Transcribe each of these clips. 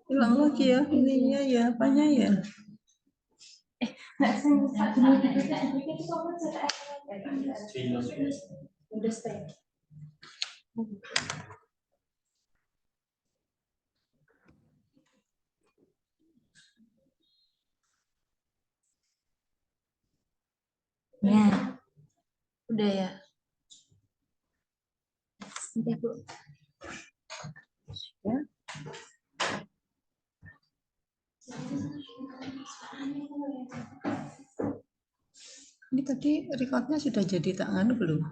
Hilang lagi ya ininya ya, apanya ya? Ya, udah ya. Nanti Bu. Ya. Ini tadi recordnya sudah jadi tangan belum?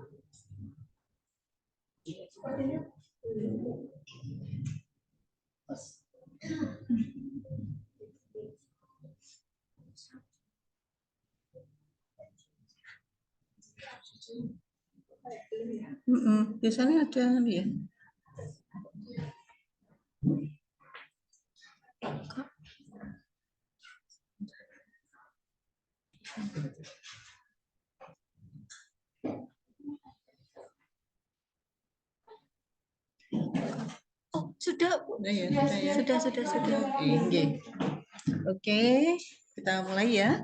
Biasanya ada nih ya. Oh, sudah, Bu. Sudah. Oke, kita mulai ya.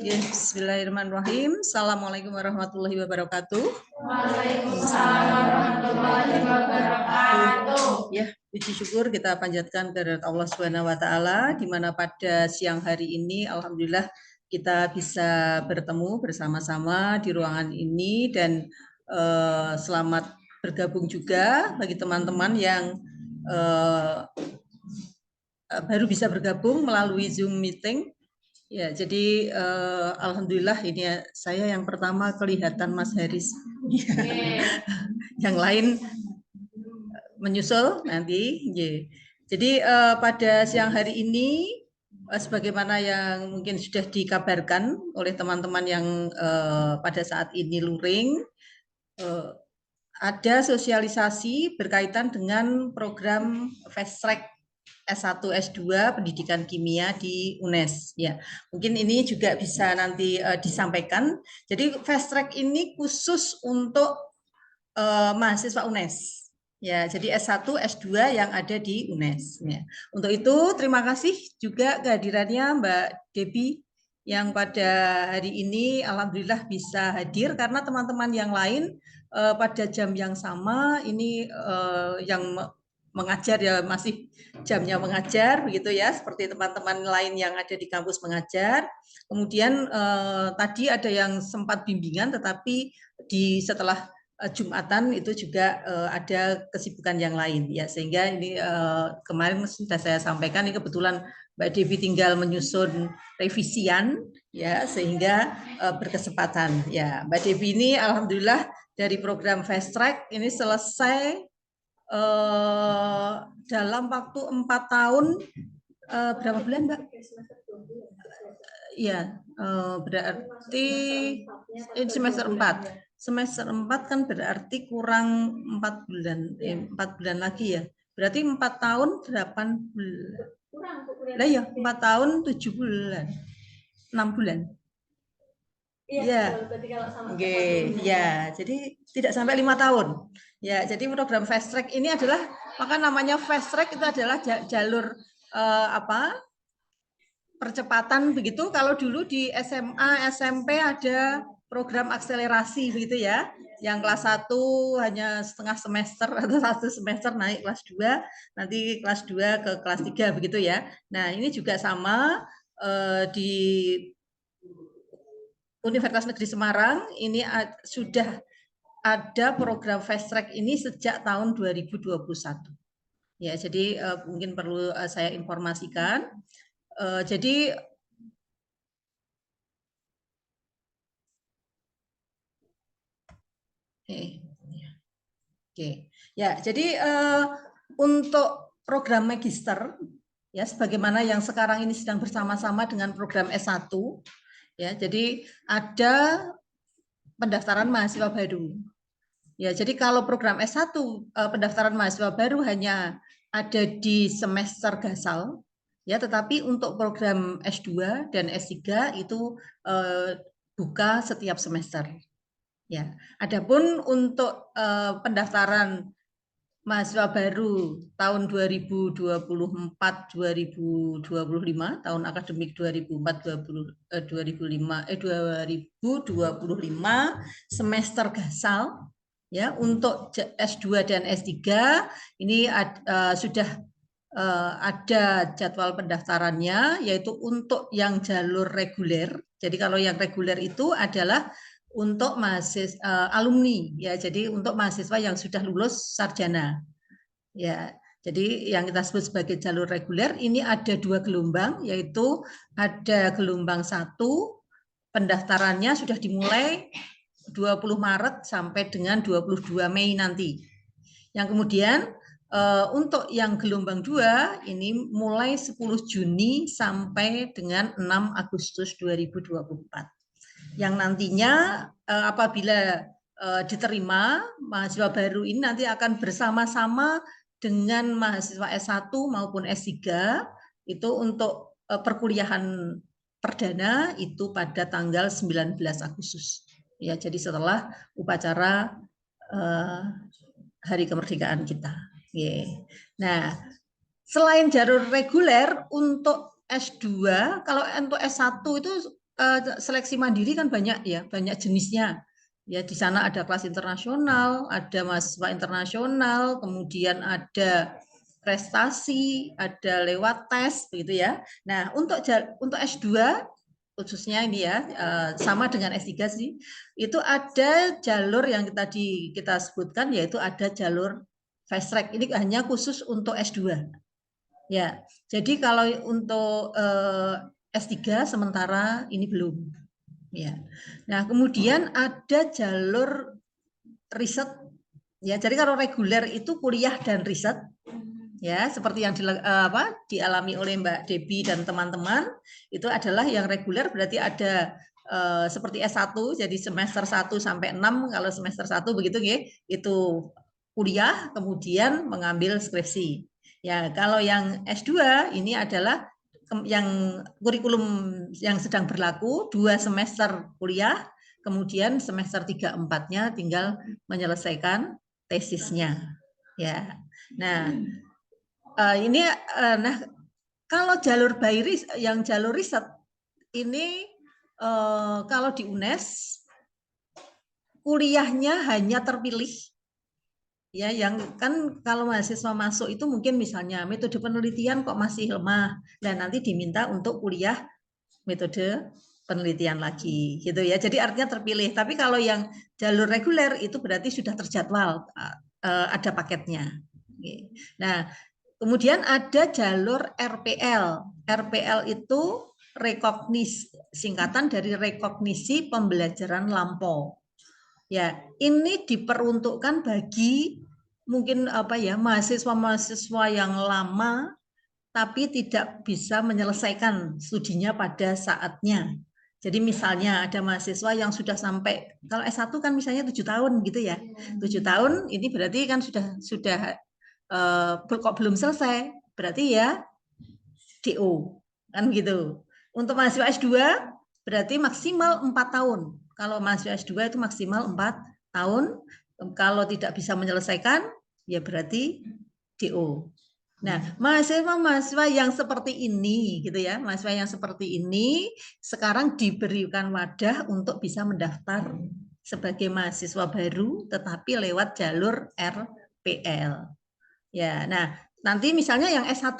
Bismillahirrahmanirrahim. Assalamualaikum warahmatullahi wabarakatuh. Waalaikumsalam warahmatullahi wabarakatuh. Ya, puji syukur kita panjatkan kehadirat Allah Subhanahu wa taala di mana pada siang hari ini alhamdulillah kita bisa bertemu bersama-sama di ruangan ini dan selamat bergabung juga bagi teman-teman yang baru bisa bergabung melalui Zoom meeting. Ya, jadi alhamdulillah ini ya, saya yang pertama kelihatan Mas Haris. Yang lain menyusul nanti. Jadi pada siang hari ini sebagaimana yang mungkin sudah dikabarkan oleh teman-teman yang pada saat ini luring, ada sosialisasi berkaitan dengan program Fast Track S1 S2 Pendidikan Kimia di UNES ya. Mungkin ini juga bisa nanti disampaikan. Jadi Fast Track ini khusus untuk mahasiswa UNES. Ya, jadi S1, S2 yang ada di UNES. Ya. Untuk itu terima kasih juga kehadirannya Mbak Debbie yang pada hari ini alhamdulillah bisa hadir karena teman-teman yang lain pada jam yang sama ini yang mengajar ya masih jamnya mengajar begitu ya seperti teman-teman lain yang ada di kampus mengajar. Kemudian tadi ada yang sempat bimbingan tetapi setelah Jumatan itu juga ada kesibukan yang lain ya sehingga ini kemarin sudah saya sampaikan ini kebetulan Mbak Devi tinggal menyusun revisian ya sehingga berkesempatan ya Mbak Devi ini alhamdulillah dari program Fast Track ini selesai dalam waktu 4 tahun berapa bulan Mbak? Iya, berarti ini semester 4. Semester 4 kan berarti kurang 4 bulan, 4 bulan lagi ya. Berarti 4 tahun 8 bulan. Lah ya, 4 tahun 7 bulan. 6 bulan. Iya. Oke, ya. Jadi tidak sampai 5 tahun. Ya, jadi program Fast Track ini adalah maka namanya Fast Track itu adalah jalur percepatan begitu. Kalau dulu di SMA, SMP ada program akselerasi begitu ya. Yang kelas 1 hanya setengah semester atau 1 semester naik kelas 2, nanti kelas 2 ke kelas 3 begitu ya. Nah, ini juga sama di Universitas Negeri Semarang ini sudah ada program Fast Track ini sejak tahun 2021. Ya, jadi mungkin perlu saya informasikan. Jadi Oke, ya. Jadi untuk program magister, ya, sebagaimana yang sekarang ini sedang bersama-sama dengan program S1, ya. Jadi ada pendaftaran mahasiswa baru. Ya, jadi kalau program S1 pendaftaran mahasiswa baru hanya ada di semester gasal, ya. Tetapi untuk program S2 dan S3 itu buka setiap semester. Ya, adapun untuk pendaftaran mahasiswa baru tahun 2024-2025, tahun akademik 2025 semester gasal ya, untuk S2 dan S3 ini sudah ada jadwal pendaftarannya, yaitu untuk yang jalur reguler. Jadi kalau yang reguler itu adalah untuk mahasiswa alumni ya, jadi untuk mahasiswa yang sudah lulus sarjana ya. Jadi yang kita sebut sebagai jalur reguler ini ada 2 gelombang, yaitu ada gelombang 1 pendaftarannya sudah dimulai 20 Maret sampai dengan 22 Mei nanti. Yang kemudian untuk yang gelombang 2 ini mulai 10 Juni sampai dengan 6 Agustus 2024. Yang nantinya apabila diterima, mahasiswa baru ini nanti akan bersama-sama dengan mahasiswa S1 maupun S3 itu untuk perkuliahan perdana itu pada tanggal 19 Agustus. Ya, jadi setelah upacara Hari Kemerdekaan kita. Nah, selain jalur reguler untuk S2, kalau untuk S1 itu seleksi mandiri kan banyak ya, banyak jenisnya. Ya, di sana ada kelas internasional, ada mahasiswa internasional, kemudian ada prestasi, ada lewat tes begitu ya. Nah, untuk S2 khususnya ini ya, sama dengan S3 sih, itu ada jalur yang tadi kita sebutkan, yaitu ada jalur fast track. Ini hanya khusus untuk S2. Ya, jadi kalau untuk S3 sementara ini belum. Ya. Nah, kemudian ada jalur riset. Ya, jadi kalau reguler itu kuliah dan riset. Ya, seperti yang dialami oleh Mbak Debbie dan teman-teman, itu adalah yang reguler berarti ada seperti S1, jadi semester 1 sampai 6, kalau semester 1 begitu ya, itu kuliah kemudian mengambil skripsi. Ya, kalau yang S2 ini adalah yang kurikulum yang sedang berlaku 2 semester kuliah, kemudian semester 3-4-nya tinggal menyelesaikan tesisnya. Ya. Nah, ini nah kalau jalur yang jalur riset ini kalau di UNES kuliahnya hanya terpilih ya, yang kan kalau mahasiswa masuk itu mungkin misalnya metode penelitian kok masih lemah dan nanti diminta untuk kuliah metode penelitian lagi gitu ya, jadi artinya terpilih. Tapi kalau yang jalur reguler itu berarti sudah terjadwal, ada paketnya. Nah, kemudian ada jalur RPL. RPL itu singkatan dari rekognisi pembelajaran lampau. Ya, ini diperuntukkan bagi mungkin mahasiswa-mahasiswa yang lama tapi tidak bisa menyelesaikan studinya pada saatnya. Jadi misalnya ada mahasiswa yang sudah sampai, kalau S1 kan misalnya 7 tahun gitu ya. 7 tahun ini berarti kan sudah kok belum selesai. Berarti ya DO kan gitu. Untuk mahasiswa S2 berarti maksimal 4 tahun. Kalau mahasiswa S2 itu maksimal 4 tahun. Kalau tidak bisa menyelesaikan, ya berarti DO. Nah, mahasiswa-mahasiswa yang seperti ini, gitu ya, mahasiswa yang seperti ini sekarang diberikan wadah untuk bisa mendaftar sebagai mahasiswa baru, tetapi lewat jalur RPL. Ya, nah nanti misalnya yang S1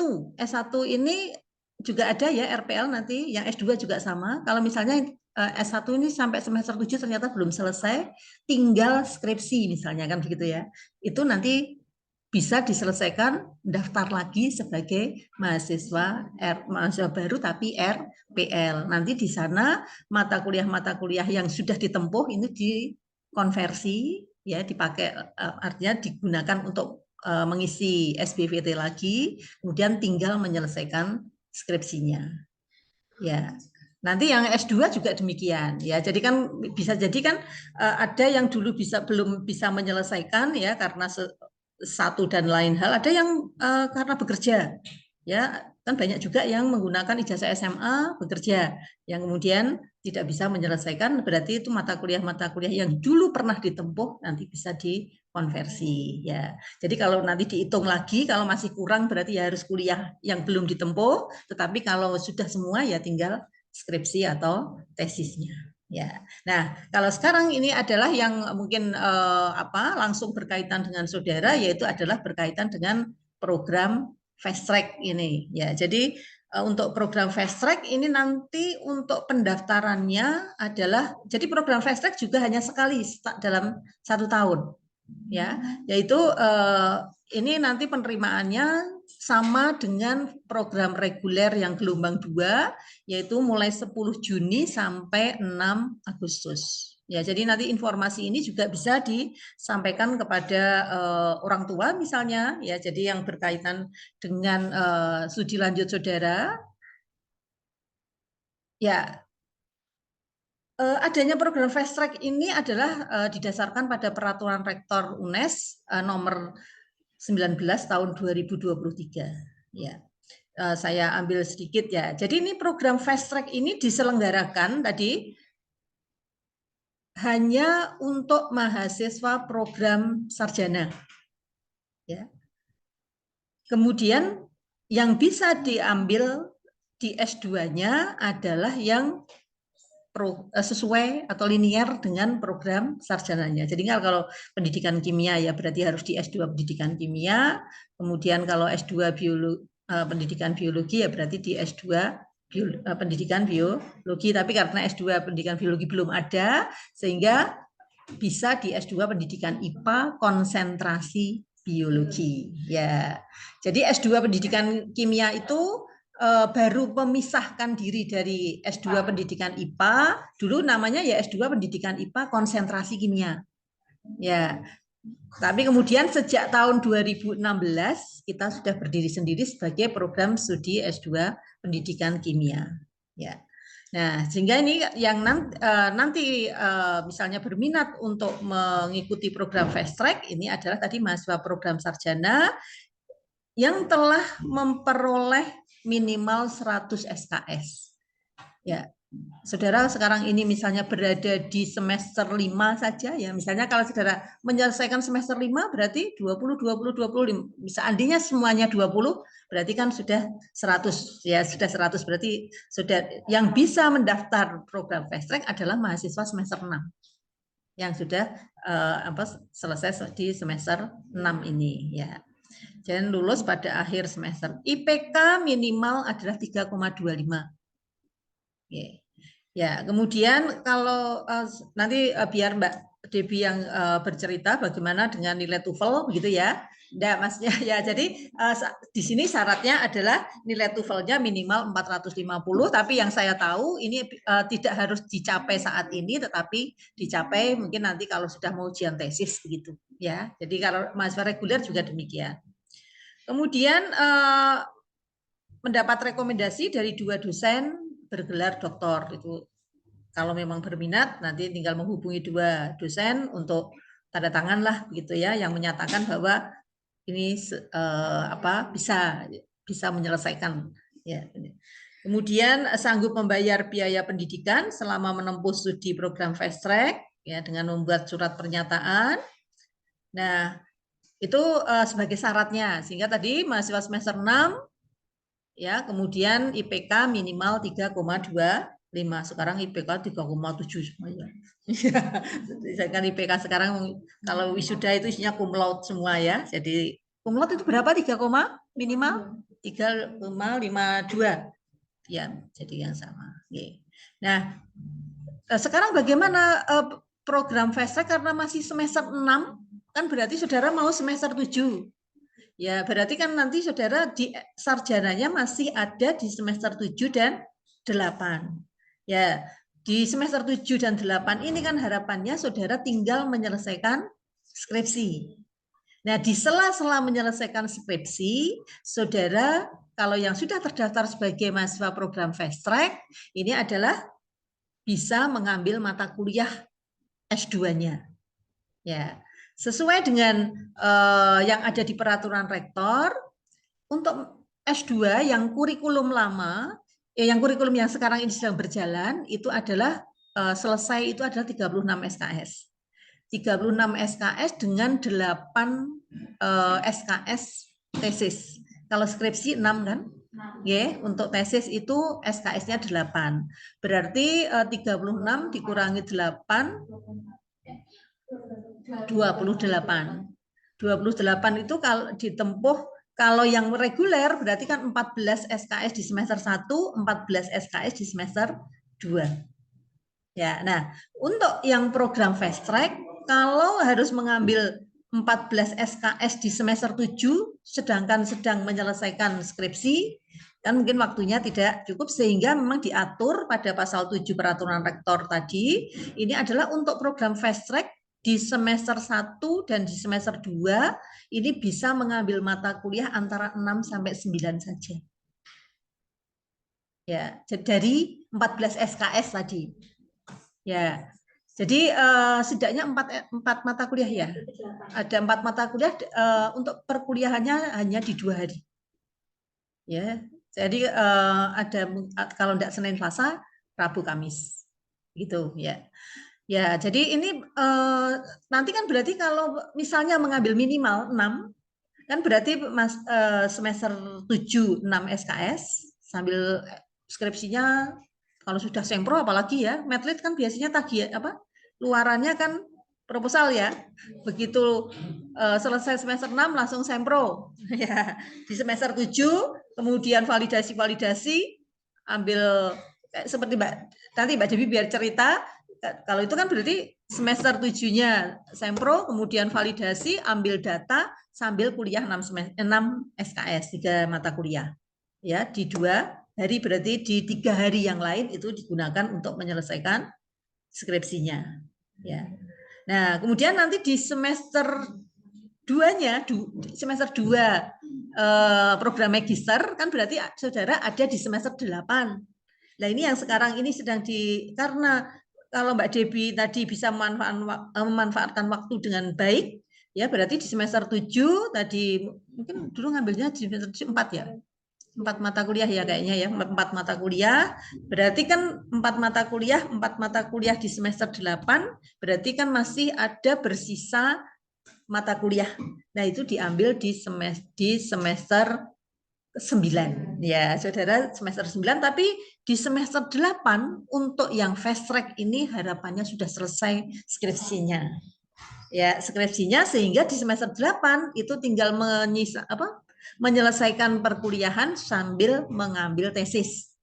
ini juga ada ya RPL nanti, yang S2 juga sama. Kalau misalnya S1 ini sampai semester 7 ternyata belum selesai, tinggal skripsi misalnya kan begitu ya. Itu nanti bisa diselesaikan daftar lagi sebagai mahasiswa baru tapi RPL. Nanti di sana mata kuliah yang sudah ditempuh ini dikonversi ya, dipakai artinya digunakan untuk mengisi SBVT lagi, kemudian tinggal menyelesaikan skripsinya. Ya. Nanti yang S2 juga demikian ya. Jadi kan bisa jadi kan ada yang dulu belum bisa menyelesaikan ya karena satu dan lain hal, ada yang karena bekerja. Ya, kan banyak juga yang menggunakan ijazah SMA bekerja, yang kemudian tidak bisa menyelesaikan, berarti itu mata kuliah yang dulu pernah ditempuh nanti bisa konversi ya. Jadi kalau nanti dihitung lagi, kalau masih kurang berarti ya harus kuliah yang belum ditempuh, tetapi kalau sudah semua ya tinggal skripsi atau tesisnya ya. Nah, kalau sekarang ini adalah yang mungkin langsung berkaitan dengan saudara, yaitu adalah berkaitan dengan program fast track ini ya. Jadi untuk program fast track ini nanti untuk pendaftarannya adalah, jadi program fast track juga hanya sekali dalam 1 tahun ya, yaitu ini nanti penerimaannya sama dengan program reguler yang gelombang 2, yaitu mulai 10 Juni sampai 6 Agustus. Ya, jadi nanti informasi ini juga bisa disampaikan kepada orang tua misalnya, ya, jadi yang berkaitan dengan studi lanjut saudara. Ya, adanya program fast track ini adalah didasarkan pada peraturan rektor UNES nomor 19 tahun 2023. Ya, saya ambil sedikit ya. Jadi ini program fast track ini diselenggarakan tadi hanya untuk mahasiswa program sarjana. Ya. Kemudian yang bisa diambil di S2-nya adalah yang sesuai atau linear dengan program sarjananya. Jadi kalau pendidikan kimia ya berarti harus di S2 pendidikan kimia, kemudian kalau S2 pendidikan biologi ya berarti di S2 pendidikan biologi, tapi karena S2 pendidikan biologi belum ada sehingga bisa di S2 pendidikan IPA konsentrasi biologi ya. Jadi S2 pendidikan kimia itu baru memisahkan diri dari S2 pendidikan IPA, dulu namanya ya S2 pendidikan IPA konsentrasi kimia. Ya. Tapi kemudian sejak tahun 2016 kita sudah berdiri sendiri sebagai program studi S2 pendidikan kimia. Ya. Nah, sehingga ini yang nanti misalnya berminat untuk mengikuti program fast track ini adalah tadi mahasiswa program sarjana yang telah memperoleh minimal 100 SKS. Ya, saudara sekarang ini misalnya berada di semester 5 saja ya. Misalnya kalau saudara menyelesaikan semester 5 berarti 20 bisa andinya semuanya 20 berarti kan sudah 100 ya, sudah 100 berarti sudah yang bisa mendaftar program fast track adalah mahasiswa semester 6 yang sudah selesai di semester 6 ini ya. Dan lulus pada akhir semester. IPK minimal adalah 3,25. Ya, kemudian kalau nanti biar Mbak Debbie yang bercerita bagaimana dengan nilai TOEFL begitu ya. Enggak, Masnya ya. Jadi di sini syaratnya adalah nilai TOEFL-nya minimal 450, tapi yang saya tahu ini tidak harus dicapai saat ini tetapi dicapai mungkin nanti kalau sudah mau ujian tesis begitu ya. Jadi kalau mahasiswa reguler juga demikian. Kemudian mendapat rekomendasi dari 2 dosen bergelar doktor itu. Kalau memang berminat nanti tinggal menghubungi 2 dosen untuk tanda tangan lah gitu ya yang menyatakan bahwa ini bisa menyelesaikan ya. Kemudian sanggup membayar biaya pendidikan selama menempuh studi program fast track ya dengan membuat surat pernyataan. Nah, itu sebagai syaratnya sehingga tadi mahasiswa semester 6 ya, kemudian IPK minimal 3,25. Sekarang IPK 3,7 semuanya. Kan IPK sekarang kalau wisuda itu isinya cum laude semua ya. Jadi cum laude itu berapa? 3, minimal 3,52. Ya, jadi yang sama. Nah, sekarang bagaimana program fast track karena masih semester 6 kan berarti saudara mau semester 7. Ya, berarti kan nanti saudara di sarjananya masih ada di semester 7 dan 8. Ya, di semester 7 dan 8 ini kan harapannya saudara tinggal menyelesaikan skripsi. Nah, di sela-sela menyelesaikan skripsi, saudara kalau yang sudah terdaftar sebagai mahasiswa program fast track, ini adalah bisa mengambil mata kuliah S2-nya. Ya, sesuai dengan yang ada di peraturan rektor, untuk S2 yang kurikulum lama, yang kurikulum yang sekarang ini sedang berjalan, itu adalah selesai itu adalah 36 SKS. 36 SKS dengan 8 SKS tesis. Kalau skripsi 6 kan? Ya, untuk tesis itu SKS-nya 8. Berarti 36 dikurangi 8, 28. 28 itu kalau ditempuh, kalau yang reguler berarti kan 14 SKS di semester 1, 14 SKS di semester 2. Ya, nah, untuk yang program fast track, kalau harus mengambil 14 SKS di semester 7, sedangkan sedang menyelesaikan skripsi, kan mungkin waktunya tidak cukup, sehingga memang diatur pada pasal 7 peraturan rektor tadi, ini adalah untuk program fast track di semester 1 dan di semester 2, ini bisa mengambil mata kuliah antara 6 sampai 9 saja. Ya, dari 14 SKS tadi. Ya, jadi setidaknya 4 mata kuliah ya. Ada 4 mata kuliah untuk perkuliahannya hanya di 2 hari. Ya, jadi ada kalau tidak Senin Selasa, Rabu Kamis, gitu ya. Ya, jadi ini nanti kan berarti kalau misalnya mengambil minimal 6, kan berarti semester 7 6 SKS sambil skripsinya. Kalau sudah sempro apalagi ya, medlit kan biasanya tagih apa? Luarannya kan proposal ya. Begitu selesai semester 6 langsung sempro. Ya, di semester 7 kemudian validasi-validasi, ambil seperti nanti Mbak Devi biar cerita. Kalau itu kan berarti semester 7-nya sempro, kemudian validasi, ambil data sambil kuliah 6 SKS, 3 mata kuliah. Ya, di 2 hari, berarti di 3 hari yang lain itu digunakan untuk menyelesaikan skripsinya. Ya. Nah, kemudian nanti di semester 2-nya, semester 2 program magister, kan berarti saudara ada di semester 8. Nah, ini yang sekarang ini sedang karena kalau Mbak Debbie tadi bisa memanfaatkan waktu dengan baik, ya berarti di semester 7 tadi, mungkin dulu ngambilnya di semester 4 ya. 4 mata kuliah ya kayaknya ya, 4 mata kuliah. Berarti kan 4 mata kuliah di semester 8, berarti kan masih ada bersisa mata kuliah. Nah, itu diambil di semester 9. Ya, saudara, semester 9, tapi di semester 8 untuk yang fast track ini harapannya sudah selesai skripsinya. Ya, skripsinya, sehingga di semester 8 itu tinggal menyelesaikan perkuliahan sambil mengambil tesis.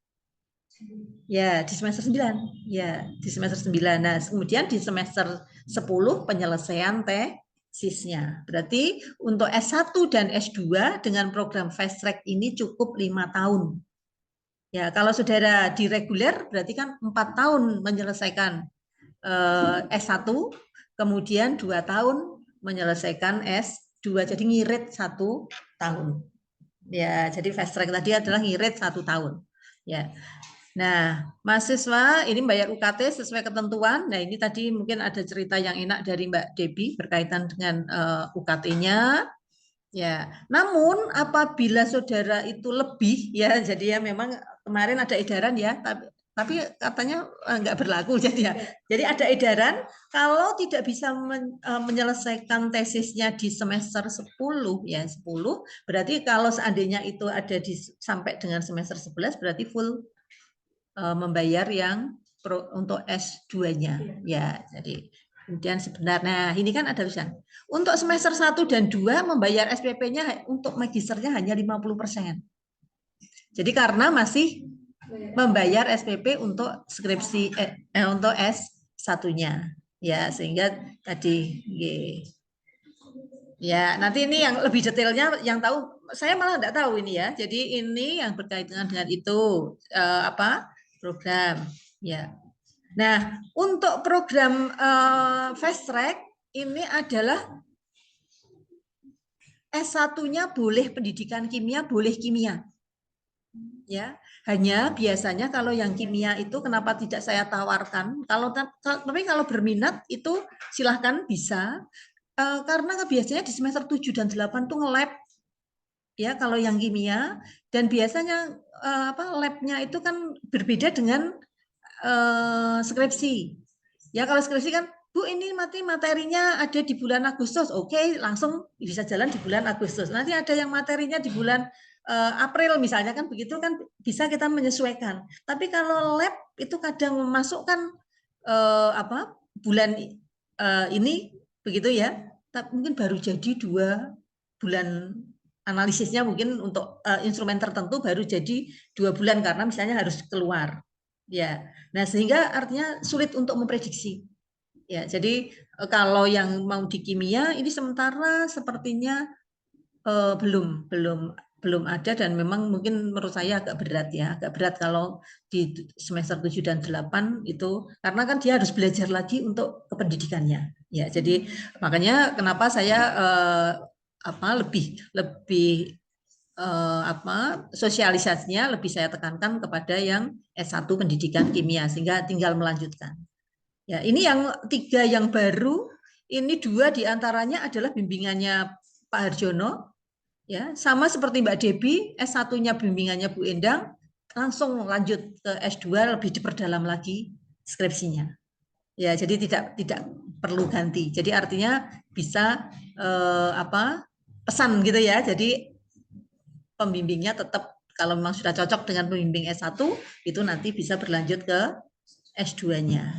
Ya, di semester 9. Ya, di semester 9. Nah, kemudian di semester 10 penyelesaian tesisnya. Berarti untuk S1 dan S2 dengan program fast track ini cukup 5 tahun. Ya, kalau saudara di reguler berarti kan 4 tahun menyelesaikan S1, kemudian 2 tahun menyelesaikan S2, jadi ngirit 1 tahun. Ya, jadi fast track tadi adalah ngirit 1 tahun. Ya. Nah, mahasiswa ini bayar UKT sesuai ketentuan. Nah, ini tadi mungkin ada cerita yang enak dari Mbak Debbie berkaitan dengan UKT-nya. Ya, namun apabila saudara itu lebih, ya, jadi ya memang kemarin ada edaran ya, tapi katanya nggak berlaku jadi ya. Jadi ada edaran kalau tidak bisa menyelesaikan tesisnya di semester 10 ya 10, berarti kalau seandainya itu ada sampai dengan semester 11 berarti full membayar yang untuk S2-nya. Ya, jadi kemudian sebenarnya ini kan ada tulisan untuk semester 1 dan 2 membayar SPP-nya untuk magisternya hanya 50%. Jadi karena masih membayar SPP untuk skripsi untuk S1-nya. Ya, sehingga tadi ya, nanti ini yang lebih detailnya yang tahu, saya malah enggak tahu ini ya. Jadi ini yang berkaitan dengan itu program ya. Nah, untuk program fast track ini adalah S1-nya boleh pendidikan kimia, boleh kimia. Ya, hanya biasanya kalau yang kimia itu kenapa tidak saya tawarkan? Tapi kalau berminat itu silahkan bisa. Karena biasanya di semester 7 dan 8 tuh nge-lab. Ya, kalau yang kimia, dan biasanya labnya itu kan berbeda dengan skripsi. Ya, kalau skripsi kan Bu ini materinya ada di bulan Agustus, oke, langsung bisa jalan di bulan Agustus. Nanti ada yang materinya di bulan April misalnya kan begitu kan bisa kita menyesuaikan. Tapi kalau lab itu kadang memasukkan bulan ini begitu ya, tapi mungkin baru jadi 2 bulan analisisnya mungkin untuk instrumen tertentu baru jadi 2 bulan karena misalnya harus keluar. Ya, nah sehingga artinya sulit untuk memprediksi. Ya, jadi kalau yang mau di kimia ini sementara sepertinya belum ada dan memang mungkin menurut saya agak berat ya, agak berat kalau di semester 7 dan 8 itu karena kan dia harus belajar lagi untuk kependidikannya. Ya, jadi makanya kenapa saya lebih sosialisasinya lebih saya tekankan kepada yang S1 pendidikan kimia sehingga tinggal melanjutkan. Ya, ini yang 3 yang baru, ini 2 diantaranya adalah bimbingannya Pak Harjono, ya sama seperti Mbak Debbie, S1-nya bimbingannya Bu Endang, langsung lanjut ke S2 lebih diperdalam lagi skripsinya. Ya, jadi tidak perlu ganti. Jadi artinya bisa pesan gitu ya. Jadi pembimbingnya tetap kalau memang sudah cocok dengan pembimbing S1 itu nanti bisa berlanjut ke S2-nya.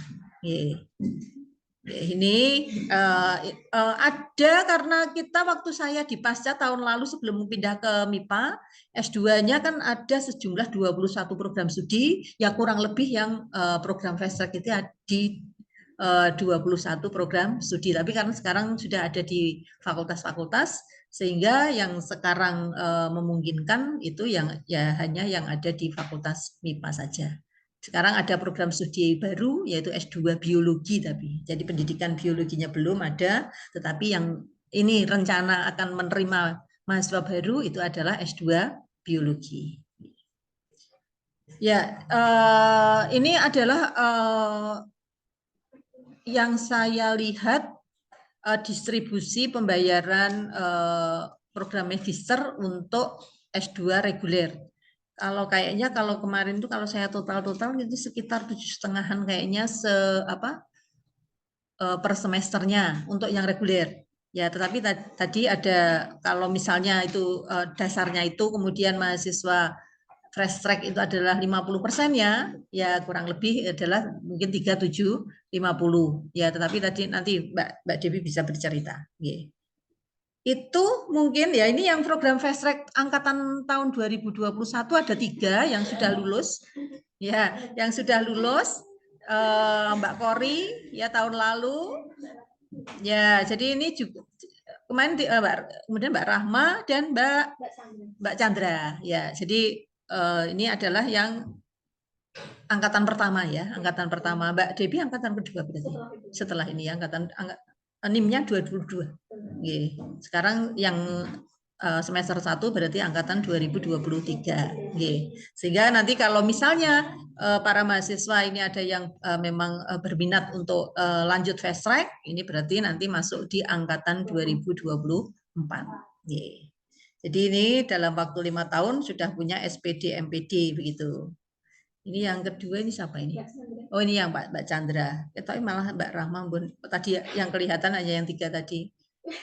Ini ada karena kita waktu saya di Pasca tahun lalu sebelum pindah ke MIPA, S2-nya kan ada sejumlah 21 program studi, ya kurang lebih yang program fast track itu di 21 program studi. Tapi karena sekarang sudah ada di fakultas-fakultas, sehingga yang sekarang memungkinkan itu yang ya hanya yang ada di fakultas MIPA saja. Sekarang ada program studi baru yaitu S2 biologi tapi. Jadi pendidikan biologinya belum ada, tetapi yang ini rencana akan menerima mahasiswa baru itu adalah S2 biologi. Ya, ini adalah yang saya lihat distribusi pembayaran program magister untuk S2 reguler. Kalau kayaknya kalau kemarin tuh kalau saya total itu sekitar 7,5-an kayaknya per semesternya untuk yang reguler. Ya, tetapi tadi ada kalau misalnya itu dasarnya itu kemudian mahasiswa fresh track itu adalah 50% ya kurang lebih adalah mungkin 3750 ya, tetapi tadi nanti Mbak Dewi bisa bercerita. Yeah. Itu mungkin ya ini yang program fast track angkatan tahun 2021 ada 3 yang sudah lulus ya, yang sudah lulus Mbak Kori ya tahun lalu ya, jadi ini juga kemarin kemudian Mbak Rahma dan Mbak Chandra ya, jadi ini adalah yang angkatan pertama ya, angkatan pertama. Mbak Debbie angkatan kedua berarti setelah ini ya, angkatan NIM-nya 22. Sekarang yang semester 1 berarti angkatan 2023. Sehingga nanti kalau misalnya para mahasiswa ini ada yang memang berminat untuk lanjut fast track, ini berarti nanti masuk di angkatan 2024. Jadi ini dalam waktu 5 tahun sudah punya SPD MPD begitu. Ini yang kedua ini siapa ini? Oh ini yang Mbak Chandra. Tapi malah Mbak Rahma tadi yang kelihatan hanya yang 3 tadi.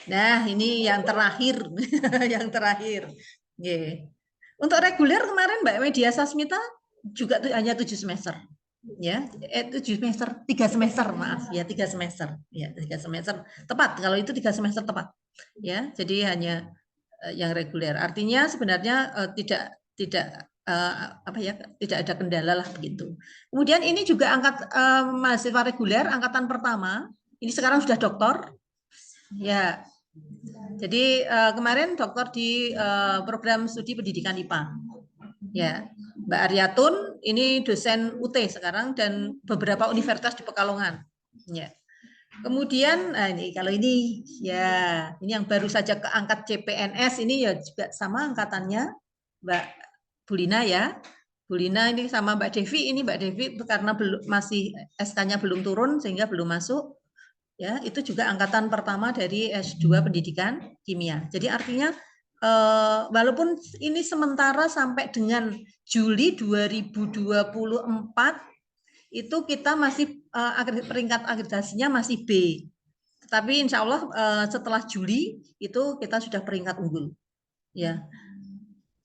Nah ini yang terakhir, yang terakhir. Untuk reguler kemarin Mbak Media Sasmita juga hanya 7 semester. Ya, 7 semester, 3 semester maaf ya 3 semester ya 3 semester tepat kalau itu 3 semester tepat ya, jadi hanya yang reguler artinya sebenarnya tidak tidak ada kendala lah begitu. Kemudian ini juga mahasiswa reguler angkatan pertama ini sekarang sudah doktor ya, jadi kemarin doktor di program studi pendidikan IPA ya. Mbak Aryatun ini dosen UT sekarang dan beberapa universitas di Pekalongan. Ya. Kemudian ini kalau ini ya ini yang baru saja keangkat CPNS ini ya juga sama angkatannya Mbak Bulina ya. Bulina ini sama Mbak Devi, ini Mbak Devi karena masih SK-nya belum turun sehingga belum masuk. Ya, itu juga angkatan pertama dari S2 Pendidikan Kimia. Jadi artinya walaupun ini sementara sampai dengan Juli 2024 itu kita masih peringkat akreditasinya masih B. Tetapi insya Allah setelah Juli itu kita sudah peringkat unggul. Ya,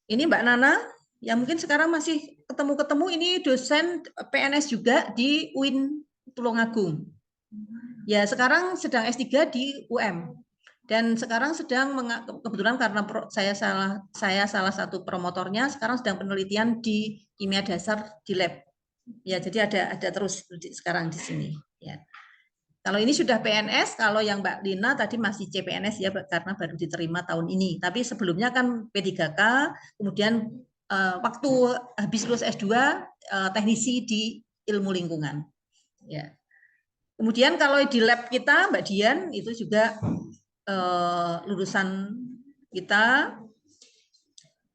ini Mbak Nana yang mungkin sekarang masih ketemu-ketemu, ini dosen PNS juga di UIN Tulungagung. Ya, sekarang sedang S3 di UM. Dan sekarang sedang kebetulan karena saya salah satu promotornya, sekarang sedang penelitian di kimia dasar di lab. Ya, jadi ada terus sekarang di sini. Ya. Kalau ini sudah PNS, kalau yang Mbak Lina tadi masih CPNS ya, karena baru diterima tahun ini. Tapi sebelumnya kan P3K, kemudian waktu habis lulus S2 teknisi di ilmu lingkungan. Ya. Kemudian kalau di lab kita Mbak Dian itu juga lulusan kita.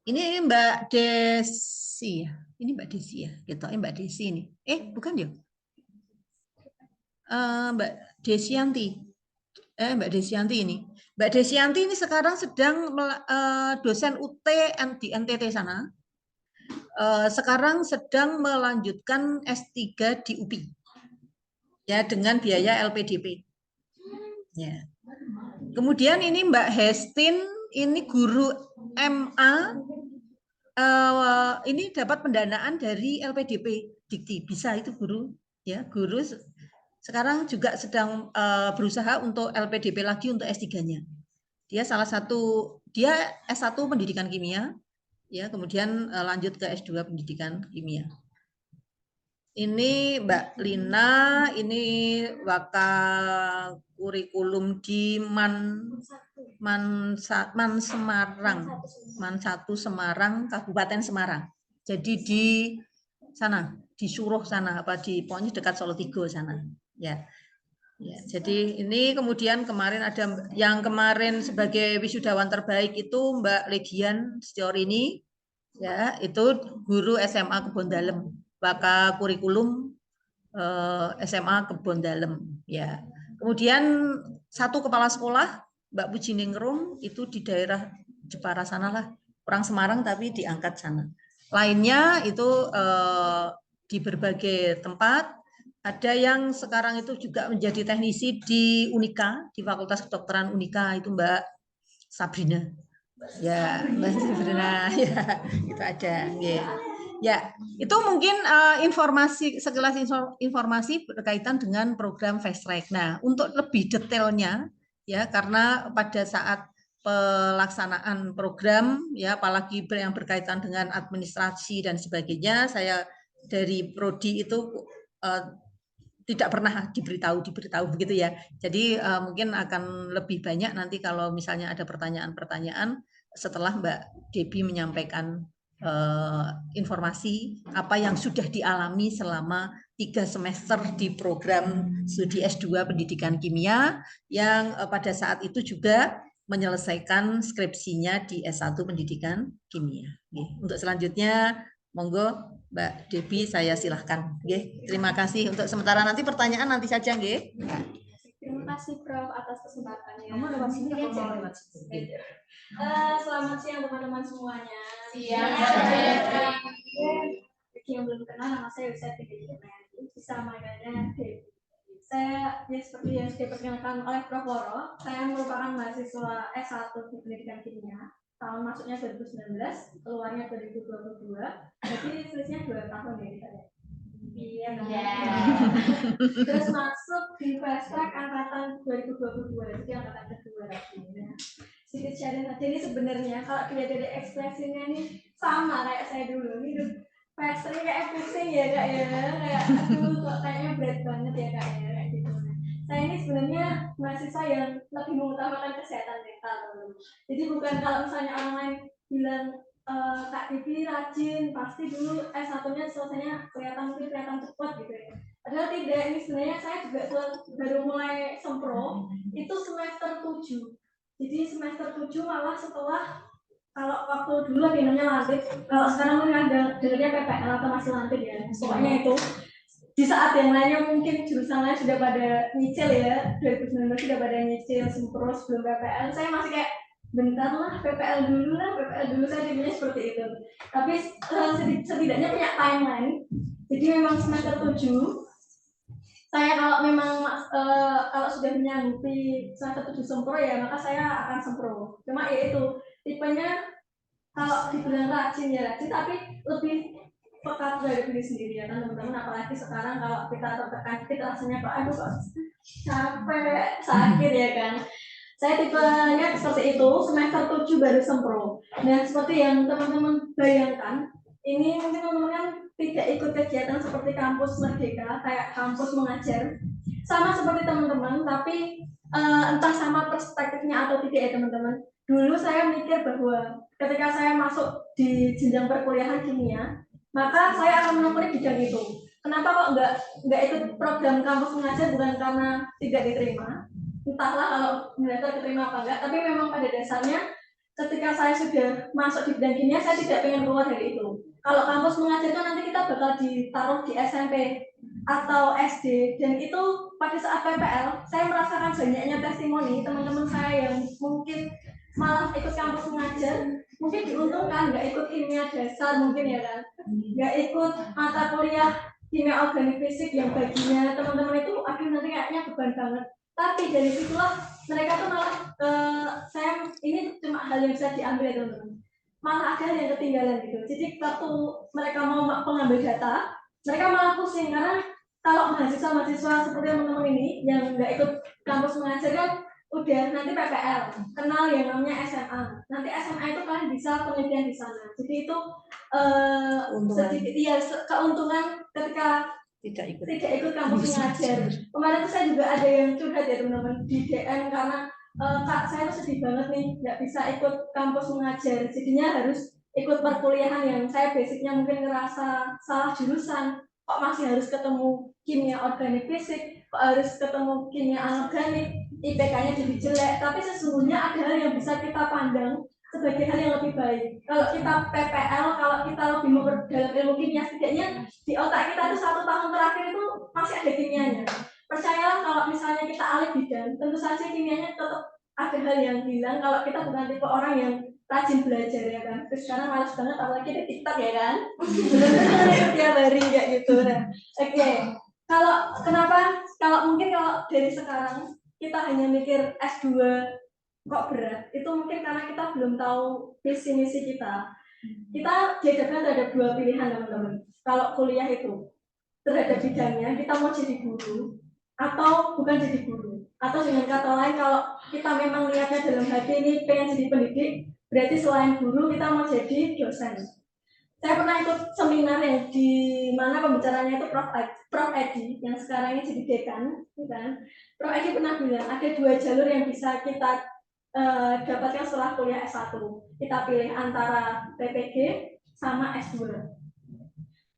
Ini Mbak Desi, ini Mbak Desi ya, gitu. Mbak Desi ini. Bukan ya? Mbak Desianti. Mbak Desianti ini. Mbak Desianti ini sekarang sedang dosen UT di NTT sana. Sekarang sedang melanjutkan S3 di UPI. Ya, dengan biaya LPDP. Ya. Kemudian ini Mbak Hestin, ini guru MA, ini dapat pendanaan dari LPDP Dikti. Bisa itu guru, ya guru sekarang juga sedang berusaha untuk LPDP lagi untuk S3-nya. Dia salah satu, dia S1 pendidikan kimia, ya kemudian lanjut ke S2 pendidikan kimia. Ini Mbak Lina, ini kurikulum di Man Semarang, Man 1 Semarang, Kabupaten Semarang. Jadi di sana, di Suruh sana, apa di pokoknya dekat Solo Tigo sana. Ya. Ya, jadi ini kemudian kemarin ada yang kemarin sebagai wisudawan terbaik itu Mbak Legian Setiorini, ya itu guru SMA Kebon Dalem, Baka kurikulum SMA Kebon Dalem, ya. Kemudian satu kepala sekolah Mbak Pujiningrum itu di daerah Jepara sana lah, orang Semarang tapi diangkat sana. Lainnya itu di berbagai tempat. Ada yang sekarang itu juga menjadi teknisi di Unika, di Fakultas Kedokteran Unika itu Mbak Sabrina. Ya, Mbak Sabrina, ya, itu ada. Ya, itu mungkin informasi sekelas informasi berkaitan dengan program Fast Track. Nah, untuk lebih detailnya, ya, karena pada saat pelaksanaan program, ya, apalagi yang berkaitan dengan administrasi dan sebagainya, saya dari Prodi itu tidak pernah diberitahu begitu ya. Jadi mungkin akan lebih banyak nanti kalau misalnya ada pertanyaan-pertanyaan setelah Mbak Debbie menyampaikan informasi apa yang sudah dialami selama 3 semester di program studi S2 Pendidikan Kimia yang pada saat itu juga menyelesaikan skripsinya di S1 Pendidikan Kimia. Untuk selanjutnya monggo Mbak Debbie, saya silahkan. Terima kasih untuk sementara, nanti pertanyaan nanti saja. Terima kasih Prof atas kesempatannya. Selamat siang teman-teman semuanya. Siang. Bagi yang belum kenal, nama saya Debbie bisa manggilnya Debbie. Saya seperti yang sudah diperkenalkan oleh Prof Loro, saya merupakan mahasiswa S1 di Pendidikan Kimia. Tahun masuknya 2019, keluarnya 2022. Jadi selisihnya 2 tahun ya kita ya. Iya. Terus masuk di Fast Track angkatan 2022, jadi angkatan kedua. Sedikit sharing saja, ini sebenarnya kalau dilihat dari ekspresinya nih sama kayak saya dulu. Ini Fast Track kayak pusing ya Kak ya, kayak aduh kok kayaknya berat banget ya Kak ya, kayak gitu. Saya ini sebenarnya mahasiswa yang lebih mengutamakan kesehatan mental. Jadi bukan kalau misalnya orang lain bilang Kak Debbie rajin, pasti dulu S1-nya selesainya kelihatan cepat gitu ya. Padahal tidak, ini sebenarnya saya juga baru mulai sempro, itu semester 7. Jadi semester 7 malah setelah, kalau waktu dulu lagi namanya lantik, kalau sekarang mungkin ada dengarnya PPL atau masih lantik ya. Pokoknya itu, di saat yang lainnya mungkin jurusan lain sudah pada nyicil ya, 2019 sudah pada nyicil sempro sebelum PPL, saya masih kayak bentar lah PPL dulu saya jadinya seperti itu. Tapi setidaknya punya timeline Jadi memang semester 7 saya kalau memang kalau sudah menyanggupi semester 7 sempro ya maka saya akan sempro. Cuma ya itu tipenya kalau dibilang rajin ya rajin tapi lebih peka dari diri sendiri ya kan teman-teman, apalagi sekarang kalau kita tertekan kita rasanya kok aduh kok capek sakit ya kan. Saya tipenya seperti itu, semester 7 baru sempro. Nah seperti yang teman-teman bayangkan, ini mungkin teman-teman kan tidak ikut kegiatan seperti kampus merdeka kayak kampus mengajar sama seperti teman-teman, tapi entah sama perspektifnya atau tidak ya teman-teman. Dulu saya mikir bahwa ketika saya masuk di jenjang perkuliahan kimia, maka saya akan menekuni bidang itu. Kenapa kok nggak ikut program kampus mengajar? Bukan karena tidak diterima, entahlah kalau benar diterima apa enggak. Tapi memang pada dasarnya ketika saya sudah masuk di bidang kimia, saya tidak ingin keluar dari itu. Kalau kampus mengajar itu nanti kita bakal ditaruh di SMP atau SD, dan itu pada saat PPL saya merasakan banyaknya testimoni teman-teman saya yang mungkin malah ikut kampus mengajar, mungkin diuntungkan nggak ikut kimia dasar mungkin ya kan, nggak ikut mata kuliah kimia organik fisik yang baginya teman-teman itu aduh nanti kayaknya beban banget, tapi dari situlah mereka tuh malah saya ini cuma hal yang bisa diambil ya teman-teman, malah ada hal yang ketinggalan gitu. Jadi waktu mereka mau pengambil data mereka malah pusing karena kalau mahasiswa-mahasiswa seperti teman-teman ini yang nggak ikut kampus mengajar kan udah nanti PPL kenal yang namanya SMA, nanti SMA itu kalian bisa penelitian di sana, jadi itu sedikit ya keuntungan ketika tidak ikut kampus mengajar. Kemarin tuh saya juga ada yang curhat ya teman-teman di DM karena kak saya tuh sedih banget nih nggak bisa ikut kampus mengajar, jadinya harus ikut perkuliahan yang saya basicnya mungkin ngerasa salah jurusan, kok masih harus ketemu kimia organik fisik, kok harus ketemu kimia anorganik, IPK-nya jadi jelek. Tapi sesungguhnya ada hal yang bisa kita pandang sebagai hal yang lebih baik. Kalau kita PPL, kalau kita lebih memperdalam ilmu kimia, setidaknya di otak kita itu 1 tahun terakhir itu masih ada kimianya. Percayalah kalau misalnya kita alih bidang, tentu saja kimianya tetap ada hal yang hilang kalau kita bukan tipe orang yang rajin belajar ya kan. Terus sekarang malas banget apalagi di TikTok ya kan. Benar-benar tiap hari kayak gitu. Nah, oke. Kalau kenapa? Kalau mungkin kalau dari sekarang kita hanya mikir S2 kok berat, itu mungkin karena kita belum tahu visi misi kita. Kita dihadapkan terhadap 2 pilihan teman-teman. Kalau kuliah itu terhadap bidangnya kita mau jadi guru atau bukan jadi guru, atau dengan kata lain kalau kita memang niatnya dalam hati ini pengen jadi pendidik, berarti selain guru kita mau jadi dosen. Saya pernah ikut seminar yang di mana pembicaranya itu Prof Edi yang sekarang ini jadi dekan, kan? Prof Edi pernah bilang ada 2 jalur yang bisa kita dapatkan setelah kuliah S1. Kita pilih antara PPG sama S2.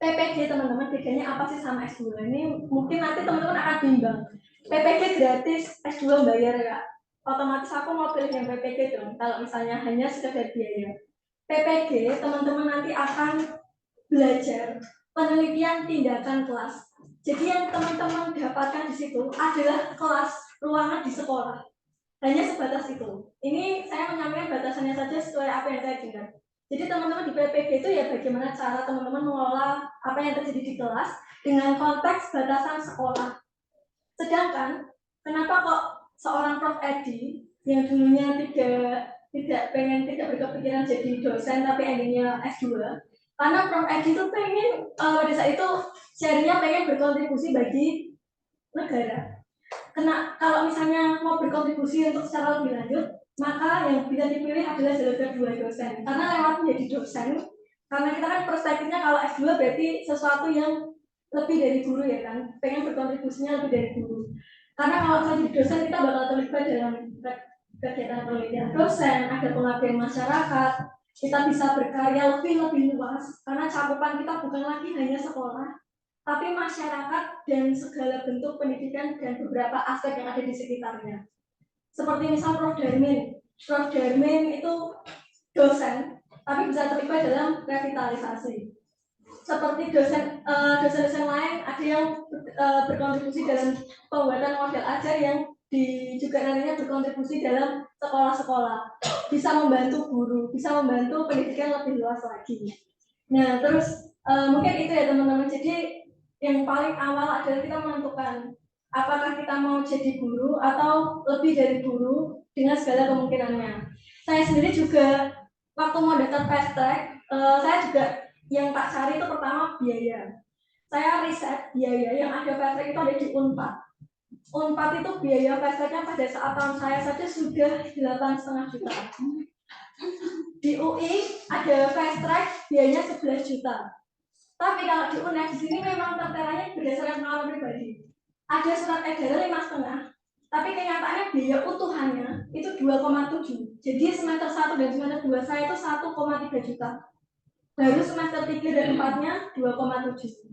PPG teman-teman bedanya apa sih sama S2? Ini mungkin nanti teman-teman akan bimbang. PPG gratis, S2 bayar ya. Otomatis aku mau pilih yang PPG dong. Kalau misalnya hanya sekedar biaya. PPG teman-teman nanti akan belajar penelitian tindakan kelas. Jadi yang teman-teman dapatkan di situ adalah kelas ruangan di sekolah. Hanya sebatas itu. Ini saya menyampaikan batasannya saja sesuai apa yang saya dengar. Jadi teman-teman di PPG itu ya bagaimana cara teman-teman mengelola apa yang terjadi di kelas dengan konteks batasan sekolah. Sedangkan kenapa kok seorang Prof Edi yang dulunya tidak berkepikiran jadi dosen tapi akhirnya S2, karena Prof Edi itu pengen pada saat itu share-nya pengen berkontribusi bagi negara. Kalau misalnya mau berkontribusi untuk secara lebih lanjut, maka yang bisa dipilih adalah jalur kedua dosen. Karena lewat menjadi dosen, karena kita kan perspektifnya kalau S2 berarti sesuatu yang lebih dari guru ya kan, pengen berkontribusinya lebih dari guru. Karena kalau menjadi dosen kita bakal terlibat dalam kegiatan penelitian dosen, ada pengabdian masyarakat, kita bisa berkarya lebih luas karena cakupan kita bukan lagi hanya sekolah, tapi masyarakat dan segala bentuk pendidikan dan beberapa aspek yang ada di sekitarnya. Seperti misal Prof Darmin itu dosen, tapi bisa terlibat dalam revitalisasi. Seperti dosen-dosen lain ada yang berkontribusi dalam pembuatan model ajar yang juga nantinya berkontribusi dalam sekolah-sekolah, bisa membantu guru, bisa membantu pendidikan lebih luas lagi. Nah terus mungkin itu ya teman-teman. Jadi Yang paling awal adalah kita menentukan apakah kita mau jadi guru atau lebih dari guru dengan segala kemungkinannya. Saya sendiri juga waktu mau daftar fast track, saya juga yang tak cari itu pertama biaya. Saya riset biaya yang ada fast track itu ada di Unpad. Unpad itu biaya fast tracknya pada saat tahun saya saja sudah 8,5 juta. Di UI ada fast track biayanya 11 juta. Tapi kalau di UNED di sini memang terteranya berdasarkan pengalaman pribadi. Ada surat edaran 5,5, tapi kenyataannya biaya utuhannya itu 2,7. Jadi semester 1 dan semester 2 saya itu 1,3 juta. Baru semester 3 dan 4-nya 2,7.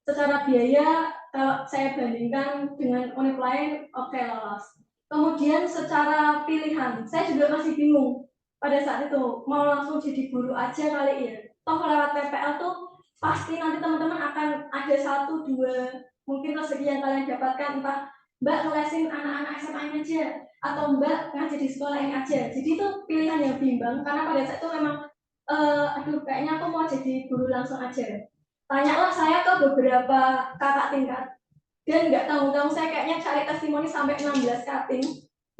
Secara biaya kalau saya bandingkan dengan univ lain, oke lolos. Kemudian secara pilihan, saya juga masih bingung pada saat itu mau langsung jadi guru aja kali ya. Toh lewat PPL tuh pasti nanti teman-teman akan ada 1, 2 mungkin rezeki yang kalian dapatkan, entah Mbak ngelesin anak-anak SMA ini aja atau Mbak ngajar di sekolah ini aja. Jadi itu pilihan yang bimbang karena pada saat itu memang aduh kayaknya aku mau jadi guru langsung aja. Tanyalah saya ke beberapa kakak tingkat dan nggak tahu saya kayaknya cari testimoni sampai 16 kating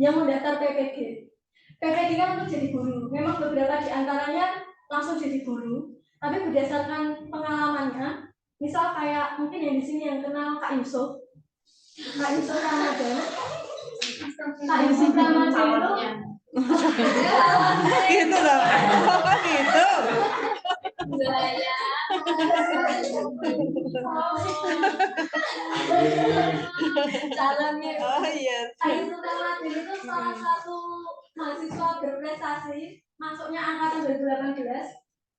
yang mendaftar PPG. PPG kan untuk jadi guru. Memang beberapa di antaranya langsung jadi guru, tapi berdasarkan pengalamannya, misal kayak mungkin yang di sini yang kenal Kak Yusuf Ramadan. Kak Yusuf Ramadan itu gitu loh. Kok gitu? Calonnya. Oh iya. Kak Yusuf Ramadan itu salah satu mahasiswa berprestasi, masuknya angkatan 2018.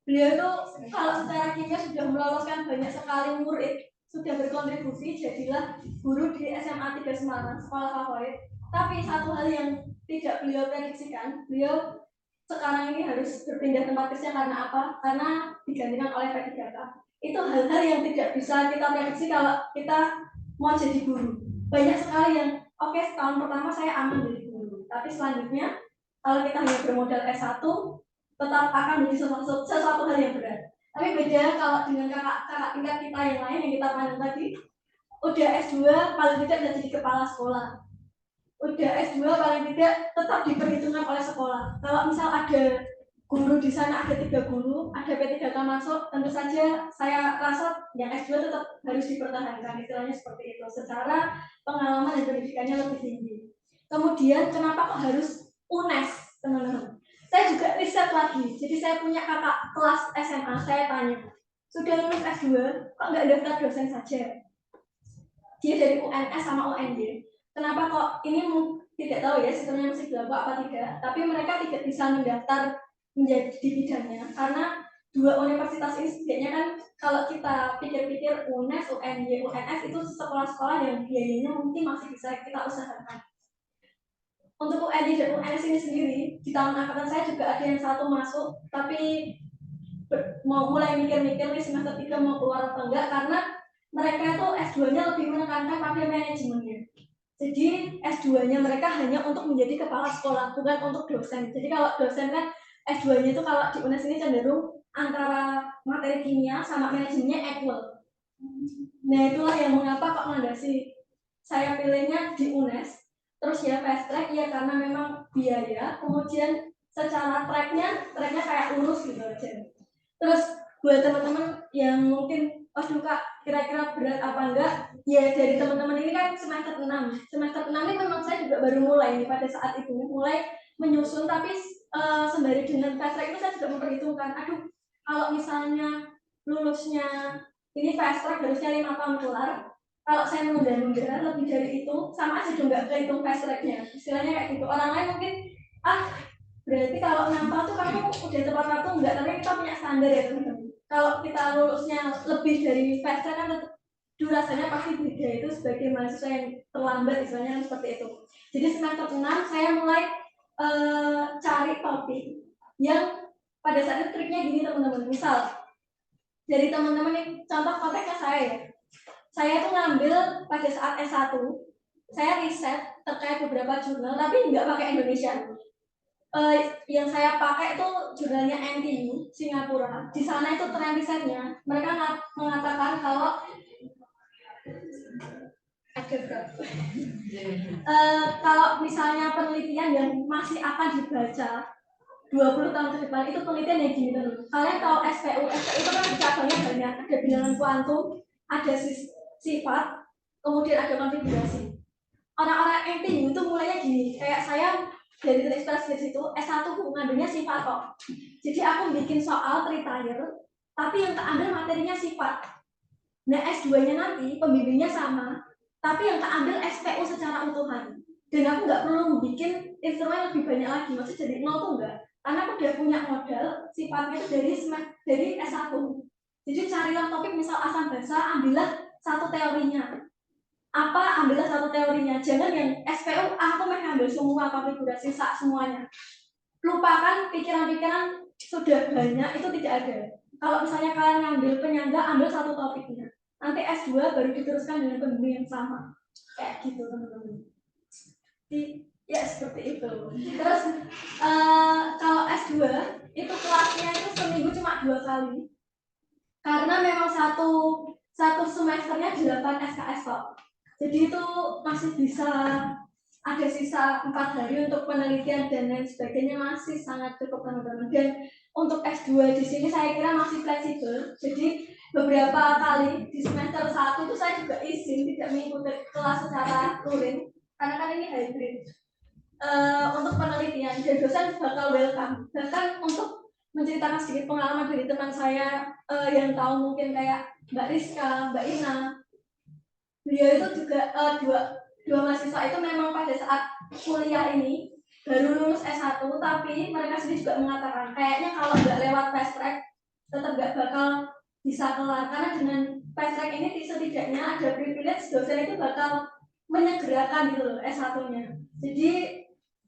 Beliau itu kalau secara kimia sudah meloloskan banyak sekali murid, sudah berkontribusi, jadilah guru di SMA 3 Semarang, sekolah favorit. Tapi satu hal yang tidak beliau prediksikan, beliau sekarang ini harus berpindah tempat kerja karena apa? Karena digantikan oleh P3K. Itu hal-hal yang tidak bisa kita prediksi kalau kita mau jadi guru. Banyak sekali yang oke, tahun pertama saya aman jadi guru, tapi selanjutnya kalau kita hanya bermodal S1 tetap akan menjadi sesuatu hal yang berat. Tapi beda kalau dengan kakak tingkat kita yang lain yang kita pandang tadi, udah S2 paling tidak bisa jadi kepala sekolah. Udah S2 paling tidak tetap diperhitungkan oleh sekolah. Kalau misal ada guru di sana, ada 3 guru, ada P3K masuk, tentu saja saya rasa yang S2 tetap harus dipertahankan, istilahnya seperti itu. Secara pengalaman dan pendidikannya lebih tinggi. Kemudian kenapa kok harus UNES, teman-teman? Saya juga riset lagi, jadi saya punya kakak kelas SMA, saya tanya, sudah lulus S2, kok nggak daftar dosen saja? Dia dari UNS sama UNY. Kenapa kok ini tidak tahu ya sistemnya masih berlaku apa tidak, tapi mereka tidak bisa mendaftar menjadi di bidangnya karena dua universitas ini setidaknya kan kalau kita pikir-pikir UNES, UNY, UNS itu sekolah-sekolah yang biayanya mungkin masih bisa kita usahakan. Untuk UNY dan UNS ini sendiri, di tahun angkatan saya juga ada yang satu masuk, tapi mau mulai mikir-mikir nih semester 3 mau keluar atau enggak, karena mereka itu S2-nya lebih menekankan pada manajemennya. Jadi S2-nya mereka hanya untuk menjadi kepala sekolah, bukan untuk dosen. Jadi kalau dosen kan S2-nya itu kalau di UNES ini cenderung antara materi kimia sama manajemennya equal. Nah itulah yang mengapa kok mandasi saya pilihnya di UNES. Terus ya fast track ya karena memang biaya, kemudian secara tracknya kayak lurus gitu aja. Terus buat teman-teman yang mungkin aduh kak kira-kira berat apa enggak, ya dari teman-teman ini kan semester 6 ini memang saya juga baru mulai pada saat itu mulai menyusun, tapi sembari dengan fast track itu saya juga memperhitungkan aduh kalau misalnya lulusnya ini fast track harusnya 5 tahun kelar, kalau saya menunda-nunda lebih dari itu sama aja dong nggak kehitung fast tracknya, istilahnya kayak gitu. Orang lain mungkin berarti kalau 6 tahun tuh kamu udah tepat waktu enggak, tapi kita punya standar ya teman-teman. Kalau kita lulusnya lebih dari fast track kan tetap durasinya pasti beda, itu sebagai mahasiswa yang terlambat istilahnya kan seperti itu. Jadi semester 6 saya mulai cari topik yang pada saat itu triknya gini teman-teman. Misal dari teman-teman yang contoh konteksnya saya tuh ngambil pada saat S1 saya riset terkait beberapa jurnal tapi nggak pakai Indonesia. Yang saya pakai itu jurnalnya NTU Singapura. Di sana itu tren risetnya mereka mengatakan kalau ada berapa? Kalau misalnya penelitian yang masih akan dibaca 20 tahun ke depan, itu penelitian yang gini teman. Kalian tahu SPU itu kan cabangnya banyak, ada bilangan kuantum, ada sifat, kemudian ada konfigurasi. Orang-orang NTU itu mulainya gini, kayak saya dari terinspirasi dari situ, S1 ngambilnya sifat kok. Jadi aku bikin soal pretire, tapi yang keambil materinya sifat. Nah S2-nya nanti pembimbingnya sama, tapi yang keambil SPU secara utuhan. Dan aku nggak perlu bikin instrumen lebih banyak lagi, maksudnya jadi nol tuh enggak. Karena aku udah punya modal, sifatnya itu dari S1. Jadi carilah topik misal asam basa, ambillah satu teorinya. Ambillah satu teorinya, jangan yang SPU aku mau ambil semua konfigurasi semuanya. Lupakan pikiran-pikiran sudah banyak, itu tidak ada. Kalau misalnya kalian ngambil penyangga, ambil satu topiknya. Nanti S2 baru diteruskan dengan pembimbing yang sama. Kayak gitu teman-teman. Ya seperti itu. Terus kalau S2 itu kelasnya itu seminggu cuma 2 kali. Karena memang satu semesternya 8 SKS kok. Jadi itu masih bisa ada sisa 4 hari untuk penelitian dan lain sebagainya, masih sangat cukup teman-teman. Dan untuk S2 di sini saya kira masih fleksibel. Jadi beberapa kali di semester 1 itu saya juga izin tidak mengikuti kelas secara luring karena kan ini hybrid. Untuk penelitian dan dosen bakal welcome. Bahkan untuk menceritakan sedikit pengalaman dari teman saya yang tahu mungkin kayak Mbak Rizka, Mbak Ina, beliau itu juga dua mahasiswa itu memang pada saat kuliah ini baru lulus S1, tapi mereka sendiri juga mengatakan kayaknya kalau nggak lewat fast track tetap nggak bakal bisa kelar, karena dengan fast track ini setidaknya ada privilege dosen itu bakal menyegerakan gitu loh S1-nya. Jadi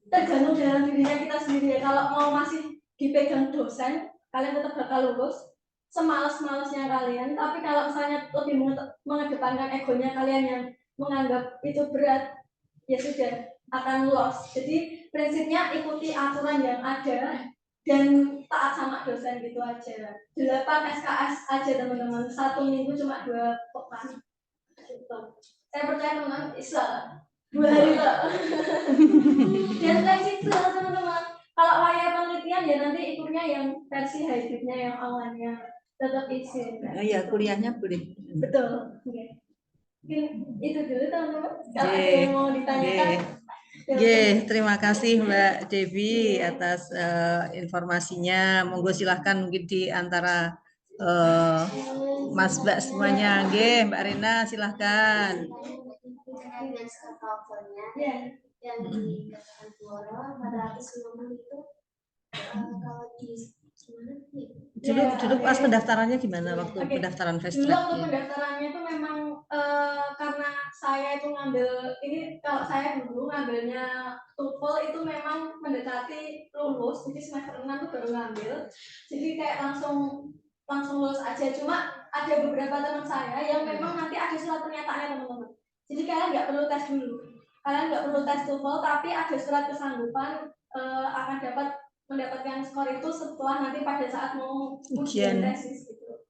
tergantung dalam dirinya kita sendiri ya. Kalau mau masih dipegang dosen, kalian tetap bakal lulus semalas-malasnya kalian, tapi kalau misalnya lebih mengedepankan egonya kalian yang menganggap itu berat, ya sudah akan loss. Jadi prinsipnya ikuti aturan yang ada dan taat sama dosen gitu aja. 8 SKS aja teman-teman, 1 minggu cuma 2 pekan gitu. Saya percaya teman-teman bisa 2 hari lah. Dan fleksibel teman-teman. Kalau layar penelitian ya nanti ikutnya yang versi hybridnya, yang online-nya tetap izin. Oh iya, kuliahnya boleh. Betul. Oke. Itu dulu teman-teman. Kalau ada yang mau ditanyakan. Terima kasih Mbak Devi atas informasinya. Monggo silahkan mungkin di antara Mas Mbak semuanya. Mbak Rina silahkan. Yang dikatakan Buoro pada 150 itu kalau di dulu pas pendaftarannya gimana waktu pendaftaran fast track? Dulu waktu pendaftarannya itu memang karena saya itu ngambil ini, kalau saya dulu ngambilnya TOEFL itu memang mendekati lulus, jadi semester 6 itu baru ngambil, jadi kayak langsung lulus aja. Cuma ada beberapa teman saya yang memang nanti ada surat pernyataannya teman-teman, jadi kalian nggak perlu tes dulu, kalian nggak perlu tes TOEFL, tapi ada surat kesanggupan akan mendapatkan skor itu setelah nanti pada saat mau ujian tesis gitu.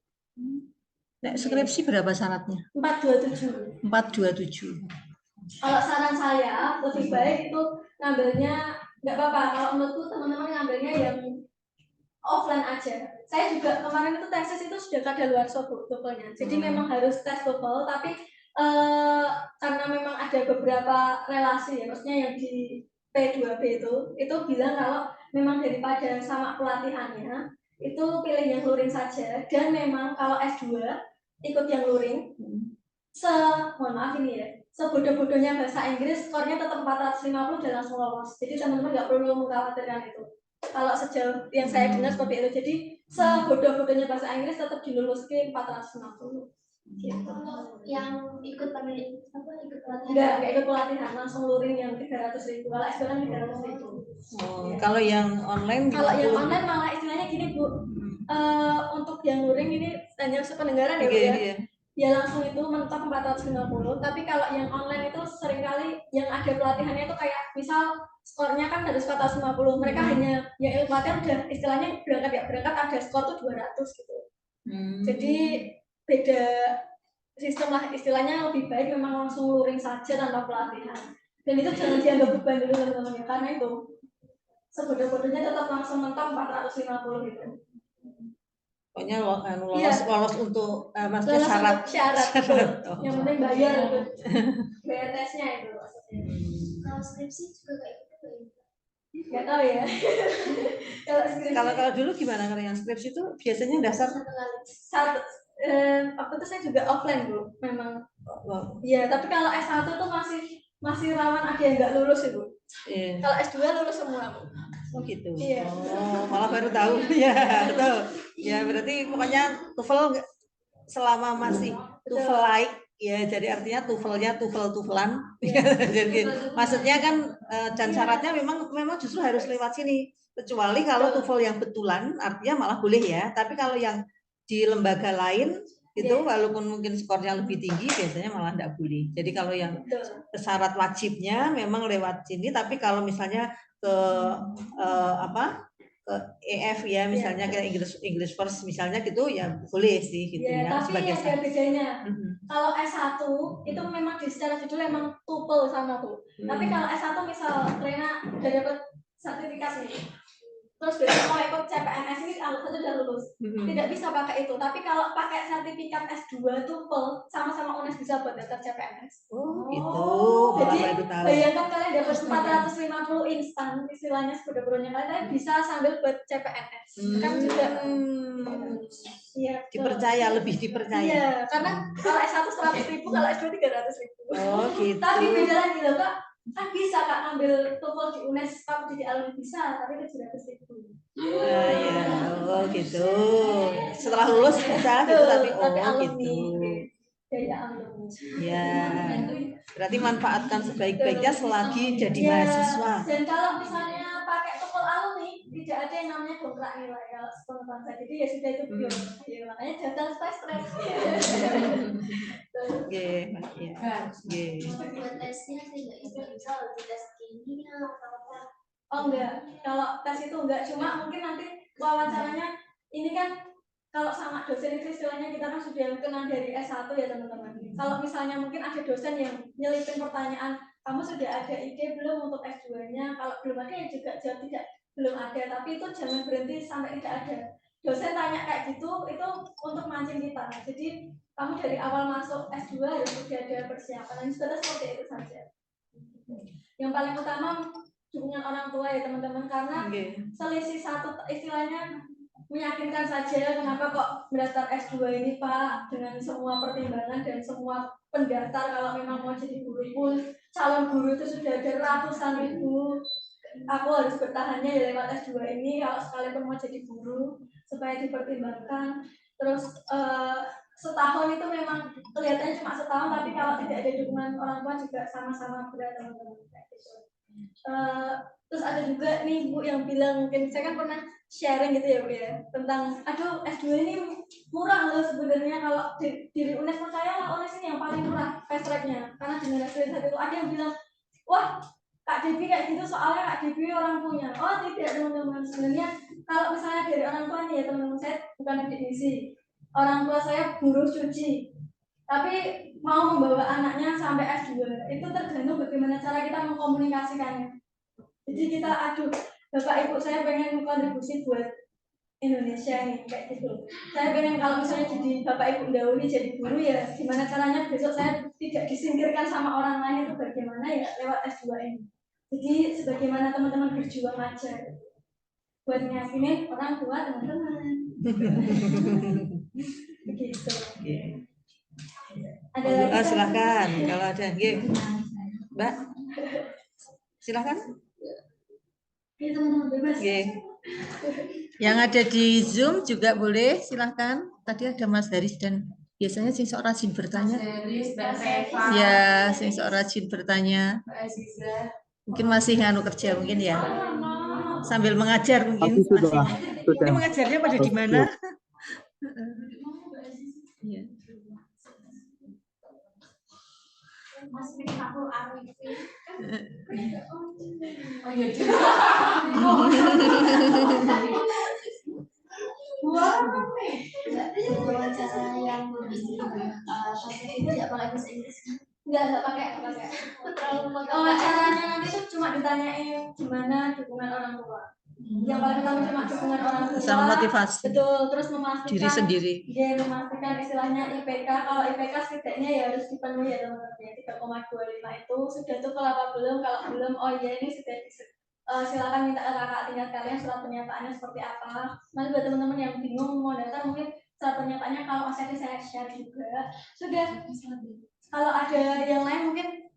Nah, skripsi berapa syaratnya? 427. 427. Kalau saran saya lebih baik itu ngambilnya nggak apa-apa. Kalau menurutku teman-teman ngambilnya yang offline aja. Saya juga kemarin itu tesis itu sudah kadaluarsa TOEFL-nya. Jadi memang harus tes TOEFL, tapi karena memang ada beberapa relasi ya, maksudnya yang di P2B itu bilang kalau memang daripada sama pelatihannya itu pilih yang luring saja, dan memang kalau S2 ikut yang luring mohon maaf ini ya, sebodoh-bodohnya bahasa Inggris skornya tetap 450 dan langsung lolos. Jadi teman-teman nggak perlu mengkhawatirkan itu. Kalau sejauh yang saya dengar seperti itu, jadi sebodoh-bodohnya bahasa Inggris tetap diluluski 450. Gitu. Yang ikut pelatihan? Enggak ikut pelatihan, langsung luring yang 300.000. Kalau S2 kan 300.000. Ya. Kalau yang online? Kalau yang online malah istilahnya gini Bu, untuk yang luring ini hanya sependengaran ya Bu ya. Ya langsung itu mentok 450. Tapi kalau yang online itu seringkali yang ada pelatihannya itu kayak misal skornya kan harus 450. Mereka hanya yang ilmu pelatihan udah istilahnya berangkat ada skor tuh 200 gitu. Jadi beda sistem lah istilahnya lebih baik memang langsung luring saja tanpa pelatihan. Dan itu jangan dianggap beban dulu teman-teman, karena itu sebodoh-bodohnya tetap langsung mentok 450 gitu. Pokoknya lolos untuk maksudnya Lolos syarat. Betul. Yang penting bayar itu. Bayar tesnya itu maksudnya. Kalau skripsi juga kayak gitu ya? Nggak tahu ya. Kalau dulu gimana kalau yang skripsi itu biasanya dasar satu waktu itu saya juga offline Bu, memang. Iya, tapi kalau S1 itu masih rawan ada yang nggak lulus Ibu. Kalau S2 lulus semua Bu. Oh gitu. Iya. Oh, malah baru tahu. Ya, betul. Ya, berarti pokoknya TOEFL selama masih TOEFL like ya, jadi artinya TOEFL-tufelan. Jadi maksudnya kan dan syaratnya memang justru harus lewat sini. Kecuali kalau TOEFL yang betulan artinya malah boleh ya. Tapi kalau yang di lembaga lain itu walaupun mungkin skornya lebih tinggi biasanya malah tidak boleh. Jadi kalau yang syarat wajibnya memang lewat sini, tapi kalau misalnya ke ke EF ya misalnya ke English first misalnya gitu ya boleh sih gitu ya. Tapi ada bedanya. Kalau S1 itu memang di secara judul emang TOEFL sama Bu. Tapi kalau S1 misal Rena udah dapat sertifikat nih, terus besok mau ikut CPNS ini anggap saja udah lulus, tidak bisa pakai itu. Tapi kalau pakai sertifikat S2 TOEFL sama-sama UNES bisa buat daftar CPNS. Gitu. Jadi bayangkan kalian dapat 450 instan istilahnya sebodoh-bodohnya kalian bisa sambil buat CPNS. Kan juga dipercaya, lebih dipercaya. Iya, karena kalau S1 100.000, kalau S2 300.000. Oh gitu. Tapi beda lagi loh Kak. Kan bisa Kak ambil TOEFL di UNES, kalau di alumni bisa, tapi 700.000. Ya, oh gitu. Setelah lulus bisa gitu, tapi gitu. Ya, berarti manfaatkan sebaik-baiknya selagi jadi mahasiswa. Dan kalau misalnya pakai TOEFL alumni, tidak ada yang namanya dongkrak nilai kalau sepengetahuan saya. Jadi ya sudah itu pure. Ya, makanya jangan stres. Buat tesnya sih nggak bisa di tes kimia atau apa? Oh enggak, kalau tes itu enggak, cuma mungkin nanti wawancaranya ini kan kalau sama dosen itu istilahnya kita kan sudah kenal dari S1 ya teman-teman. Kalau misalnya mungkin ada dosen yang nyelipin pertanyaan, kamu sudah ada ide belum untuk S2-nya? Kalau belum ada ya juga jawab tidak, belum ada. Tapi itu jangan berhenti sampai tidak ada. Dosen tanya kayak gitu, itu untuk mancing kita. Jadi kamu dari awal masuk S2 harus sudah ada persiapan, dan sebenarnya seperti itu saja. Yang paling utama dukungan orang tua ya teman-teman, karena selisih satu istilahnya meyakinkan saja kenapa kok mendaftar S2 ini Pak, dengan semua pertimbangan dan semua pendaftar kalau memang mau jadi guru pun calon guru itu sudah ada ratusan ribu. Aku harus bertahannya ya lewat S2 ini kalau sekalipun mau jadi guru supaya dipertimbangkan. Terus setahun itu memang kelihatannya cuma setahun, tapi kalau tidak ada dukungan orang tua juga sama-sama berat teman-teman. Terus ada juga nih Bu yang bilang, mungkin saya kan pernah sharing gitu ya Bu ya, tentang aduh S2 ini murah loh sebenarnya, kalau di UNES percaya lah, UNES ini yang paling murah fast track-nya, karena dengan hasil itu ada yang bilang wah Kak Devi kayak gitu soalnya Kak Devi orang punya. Oh tidak teman-teman, sebenarnya kalau misalnya dari orang tua nih ya teman-teman, saya bukan akademisi, orang tua saya buruh cuci, tapi mau membawa anaknya sampai S2 itu tergantung bagaimana cara kita mengkomunikasikannya. Jadi kita aduh bapak ibu saya pengen kontribusi buat Indonesia nih kayak gitu. Saya pengen kalau misalnya jadi bapak ibu dahulu jadi guru ya gimana caranya besok saya tidak disingkirkan sama orang lain, itu bagaimana ya lewat S2 ini. Jadi sebagaimana teman-teman berjuang aja buat ngeyakinin orang tua teman-teman. Begitu. Ada lagi silakan kalau ada Mbak. Silakan. Ya teman-teman bebas. Yang ada di Zoom juga boleh, silakan. Tadi ada Mas Haris dan biasanya sing sok rajin bertanya. Ya, sing sok rajin bertanya. Mungkin masih nganu kerja mungkin ya. Sambil mengajar mungkin masih. Ini mengajarnya pada di mana? Iya. Masih aku Arifin. Oh iya. Wawancara yang pasien itu nggak pakai bahasa Inggris kan? Nggak pakai. Caranya nanti tuh cuma ditanyain gimana dukungan orang tua. Yang paling utama cuma dukungan orang tua. Sama motivasi. Betul, terus memastikan diri sendiri. Dia memastikan istilahnya IPK. Kalau IPK setidaknya ya harus dipenuhi ya teman-teman. 3,25 itu sudah cukup apa belum? Kalau belum, oh iya ini sudah silakan minta kakak tingkat kalian surat pernyataannya seperti apa. Nanti buat teman-teman yang bingung mau daftar mungkin surat pernyataannya kalau masih saya share juga. Sudah. Kalau ada yang lain mungkin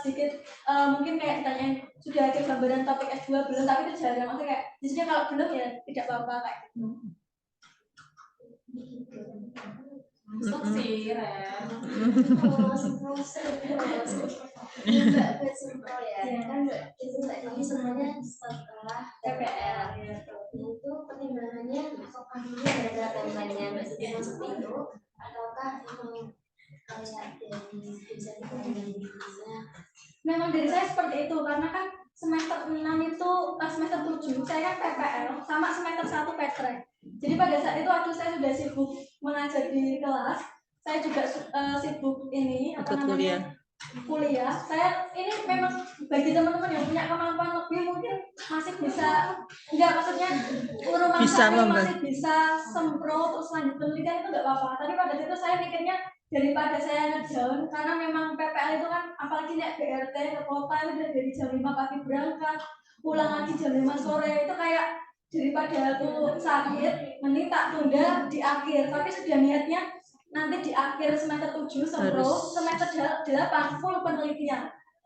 sedikit mungkin kayak ditanyain sudah ada gambaran topik S2 belum, tapi itu jarang. Maksudnya kayak biasanya kalau belum ya tidak apa-apa kayak gitu. Masuk sih, Ren. Sempro ya. Kan itu nggak jadi semuanya setelah TPL. Itu pertimbangannya apakah dulu ada timeline-nya Mbak Siti masuk itu, ataukah memang kayak dari bisa diperlukan? Memang dari saya seperti itu karena kan semester 6 itu semester 7 saya kan PPL sama semester 1 Petrek. Jadi pada saat itu waktu saya sudah sibuk mengajar di kelas, saya juga sibuk ini kuliah. Saya ini memang bagi teman-teman yang punya kemampuan lebih mungkin masih bisa maksudnya rumah masih bisa sempro terus lanjut penelitian itu nggak apa-apa. Tapi pada saat itu saya mikirnya daripada saya ngedown karena memang PPL itu kan apalagi naik BRT ke kota itu udah dari jam 5 pagi berangkat pulang lagi jam 5 sore itu kayak daripada aku sakit mending tak tunda di akhir, tapi sudah niatnya nanti di akhir semester 7 sempro semester 8 full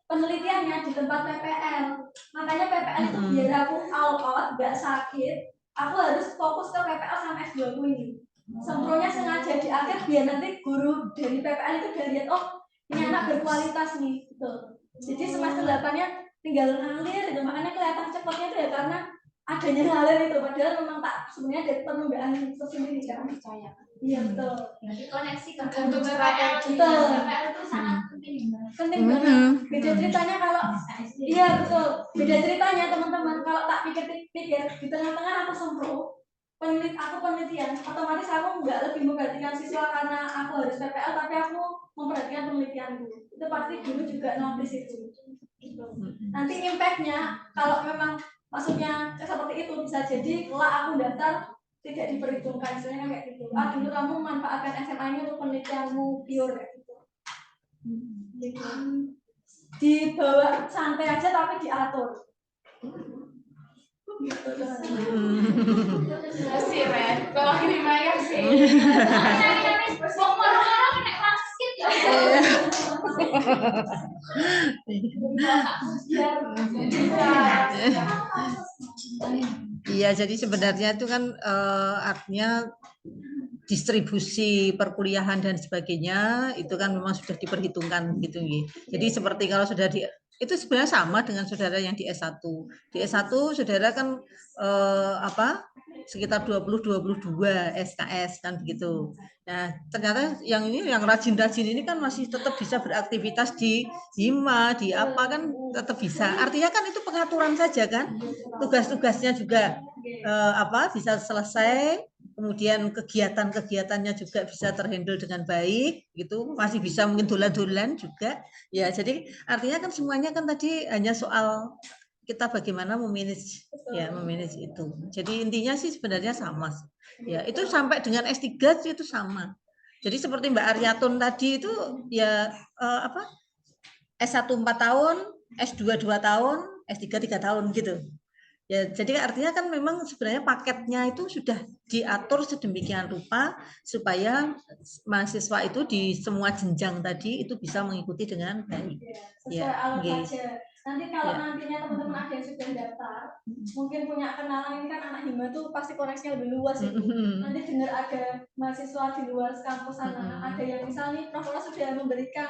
penelitiannya di tempat PPL. Makanya PPL itu biar aku all out gak sakit aku harus fokus ke PPL sama S2 ku ini. Sempronya sengaja di akhir biar nanti guru dari PPL itu udah lihat oh ini anak berkualitas nih gitu. Jadi semester 8-nya tinggal ngalir itu, makanya kelihatan cepatnya itu ya karena adanya ngalir itu, padahal memang tak sebenarnya ada penundaan tersendiri kan. Iya betul. Koneksi ke PPL itu sangat penting banget. Beda ceritanya kalau iya betul. Beda ceritanya teman-teman kalau tak pikir-pikir di tengah-tengah aku sempro aku penelitian, otomatis aku nggak lebih memperhatikan siswa karena aku harus PPL, tapi aku memperhatikan penelitianku. Itu pasti dulu juga notice itu. Gitu. Nanti impactnya kalau memang maksudnya seperti itu bisa jadi kelak aku daftar tidak diperhitungkan, istilahnya kayak gitu. Dulu kamu manfaatkan SMA ini untuk penelitianmu pure kayak gitu. Gitu. Dibawa santai aja tapi diatur. sih Ren, kalau ini bayar sih. Mau marah kena wasit ya. Iya, jadi sebenarnya itu kan artinya distribusi perkuliahan dan sebagainya itu kan memang sudah diperhitungkan gitu. Jadi seperti kalau sudah itu sebenarnya sama dengan saudara yang di S1. Di S1 saudara kan sekitar 22 SKS kan begitu. Nah, ternyata yang ini yang rajin-rajin ini kan masih tetap bisa beraktivitas di hima, di apa kan tetap bisa. Artinya kan itu pengaturan saja kan. Tugas-tugasnya juga bisa selesai. Kemudian kegiatan-kegiatannya juga bisa terhandle dengan baik gitu, masih bisa mungkin dolan-dolan juga ya. Jadi artinya kan semuanya kan tadi hanya soal kita bagaimana memanage itu. Jadi intinya sih sebenarnya sama ya, itu sampai dengan S3 itu sama. Jadi seperti Mbak Aryatun tadi itu ya S1 4 tahun, S2 2 tahun, S3 3 tahun gitu. Ya, jadi artinya kan memang sebenarnya paketnya itu sudah diatur sedemikian rupa supaya mahasiswa itu di semua jenjang tadi itu bisa mengikuti dengan baik. Sesuai alur saja. Nanti kalau nantinya teman-teman ada yang sudah daftar, mungkin punya kenalan ini kan anak hima tuh pasti koneksinya lebih luas itu. Nanti dengar ada mahasiswa di luar kampus sana, ada yang misalnya Prof sudah memberikan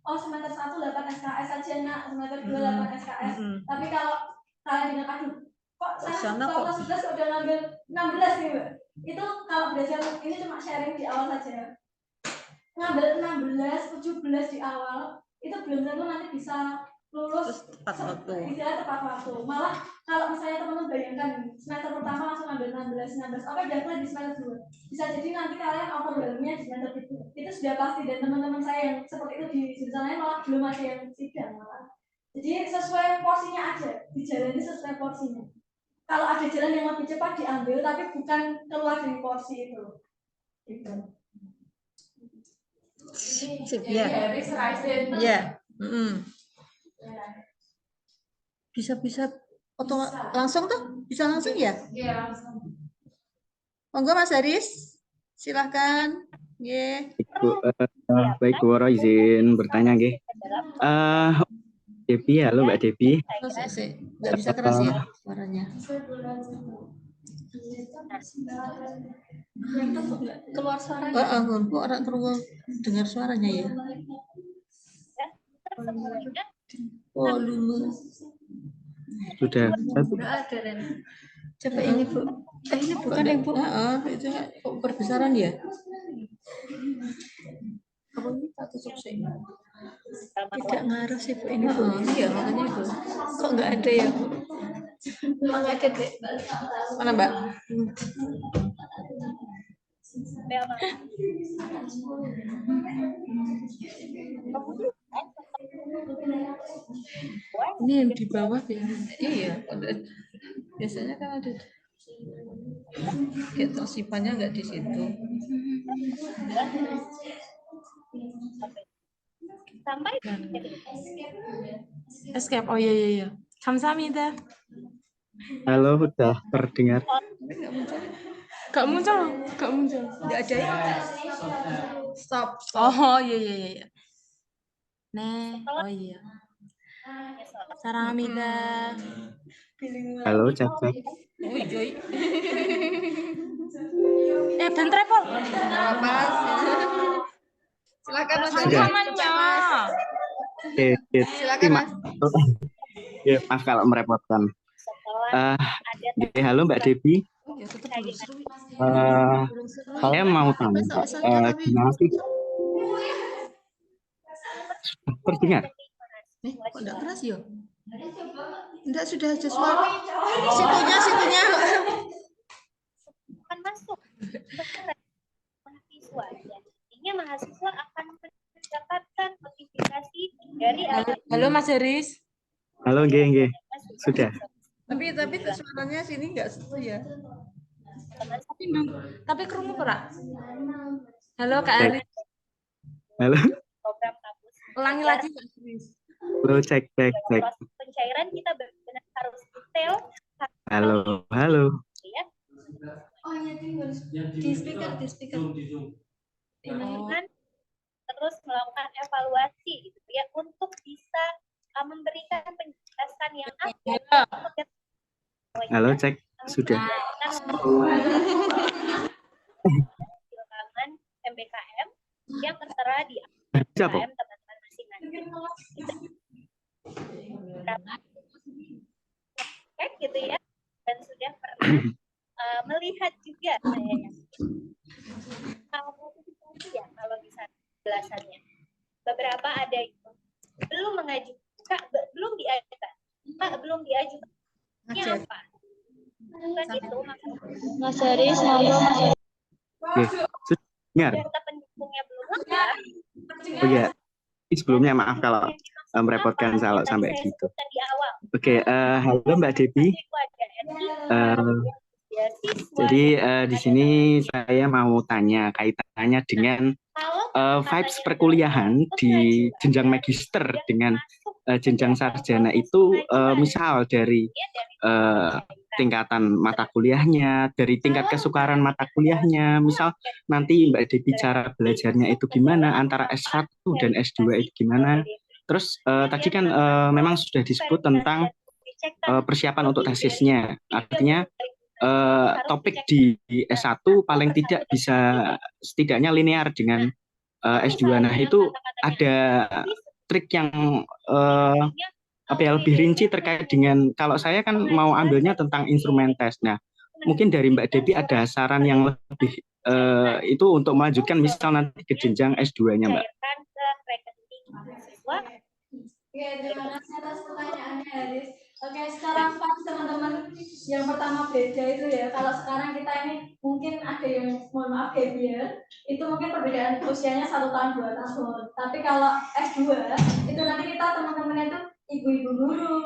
semester 1 8 SKS saja nak, semester 2 8 SKS. Tapi kalau kalian dengar aduh kok saya sudah ngambil 16 nih Mbak. Itu kalau belajar ini cuma sharing di awal saja. Ngambil 16, 17 di awal itu belum tentu nanti bisa lulus tepat waktu. istilahnya tepat waktu. Malah kalau misalnya teman-teman bayangkan semester pertama langsung ambil 16, oke udah di semester 2. Bisa jadi nanti kalian overwhelmnya di semester itu sudah pasti, dan teman-teman saya yang seperti itu di jurusan lain malah belum ada yang sidang malah. Jadi sesuai porsinya aja, dijalani sesuai porsinya. Kalau ada jalan yang lebih cepat diambil, tapi bukan keluar dari porsi itu. Gitu. Sip, ya. Ya. Bisa foto langsung tuh? Bisa langsung ya? Iya. Monggo Mas Haris, silahkan. Bu, baik Bu Woro izin bertanya nggih. Depi, halo Mbak Depi. Nggak bisa keras ya suaranya. Keluar suaranya. Kok orang terus dengar suaranya ya? Volume. Sudah. Ada Ren. Coba ini Bu. Ini bukan yang Bu. Itu kok perbesaran ya? Apa ini tak tutup sih? Tidak ngaruh sih Bu ini Bu. Iya makanya Bu. Kok nggak ada ya Bu? Nggak ada deh. Mana Mbak? Ini yang di bawah ya. Iya. Biasanya kan ada. Kayak tersimpannya nggak di situ. Sampai Escape. Oh iya. 감사합니다. Halo, udah terdengar. Gak muncul. Nggak ada ya? Stop. Oh iya. 네. Oh iya. 사랑합니다. Halo, cek. Ben travel. Mas. Silakan Mas. 잠깐만요. Silakan Mas. Ya, maaf kalau merepotkan. Halo Mbak Depi. Saya mau tanya, gimana sih? Terdengar? Kok enggak keras ya? Enggak, sudah ada suara. Situnya. akan masuk mahasiswa. Artinya mahasiswa akan mendapatkan notifikasi dari Halo Mas Haris. Halo, nggih. Sudah. Tapi suaranya sini enggak setu ya. Tapi kerungu Pak. Halo Kak Haris. Halo. program kampus. Ulangi lagi Kak Haris. Halo, cek. Proses pencairan kita benar-benar harus detail. Halo. Ya. Oh iya, di speaker. Dengan terus melakukan evaluasi gitu ya untuk bisa memberikan penjelasan yang akurat. Halo, cek. Sudah. Silakan MBKM yang tertera di Siapa? MBKM teman-teman masing-masing. Cek gitu ya, dan sudah pernah melihat juga saya ya kalau bisa belasannya. Beberapa ada itu belum mengajukan, belum diajukan. Belum diajukan. Ini apa? Bukan itu maksudnya. Mas Haris, monggo Mas Haris. Dengar. Data pendukungnya belum lengkap. Oh iya. Sebelumnya maaf kalau merepotkan kalau sampai gitu. Di awal. Oke, halo Mbak Depi. Jadi di sini saya mau tanya kaitannya dengan vibes perkuliahan di jenjang magister dengan jenjang sarjana itu, misal dari tingkatan mata kuliahnya, dari tingkat kesukaran mata kuliahnya, misal nanti Mbak Depi cara belajarnya itu gimana, antara S1 dan S2 itu gimana. Terus tadi kan memang sudah disebut tentang persiapan untuk tesisnya, artinya topik di S1 paling tidak bisa setidaknya linear dengan S2. Nah itu ada trik yang lebih rinci terkait dengan, kalau saya kan mau ambilnya tentang instrumen tes. Nah mungkin dari Mbak Depi ada saran yang lebih itu untuk melanjutkan misal nanti ke jenjang S2-nya Mbak. Oke, terima kasih atas pertanyaannya, Haris. Oke, sekarang vibes teman-teman yang pertama beda itu ya. Kalau sekarang kita ini mungkin ada yang mohon maaf gap year, itu mungkin perbedaan usianya 1 tahun 2 tahun. Tapi kalau S2 itu nanti kita teman-teman itu ibu-ibu guru,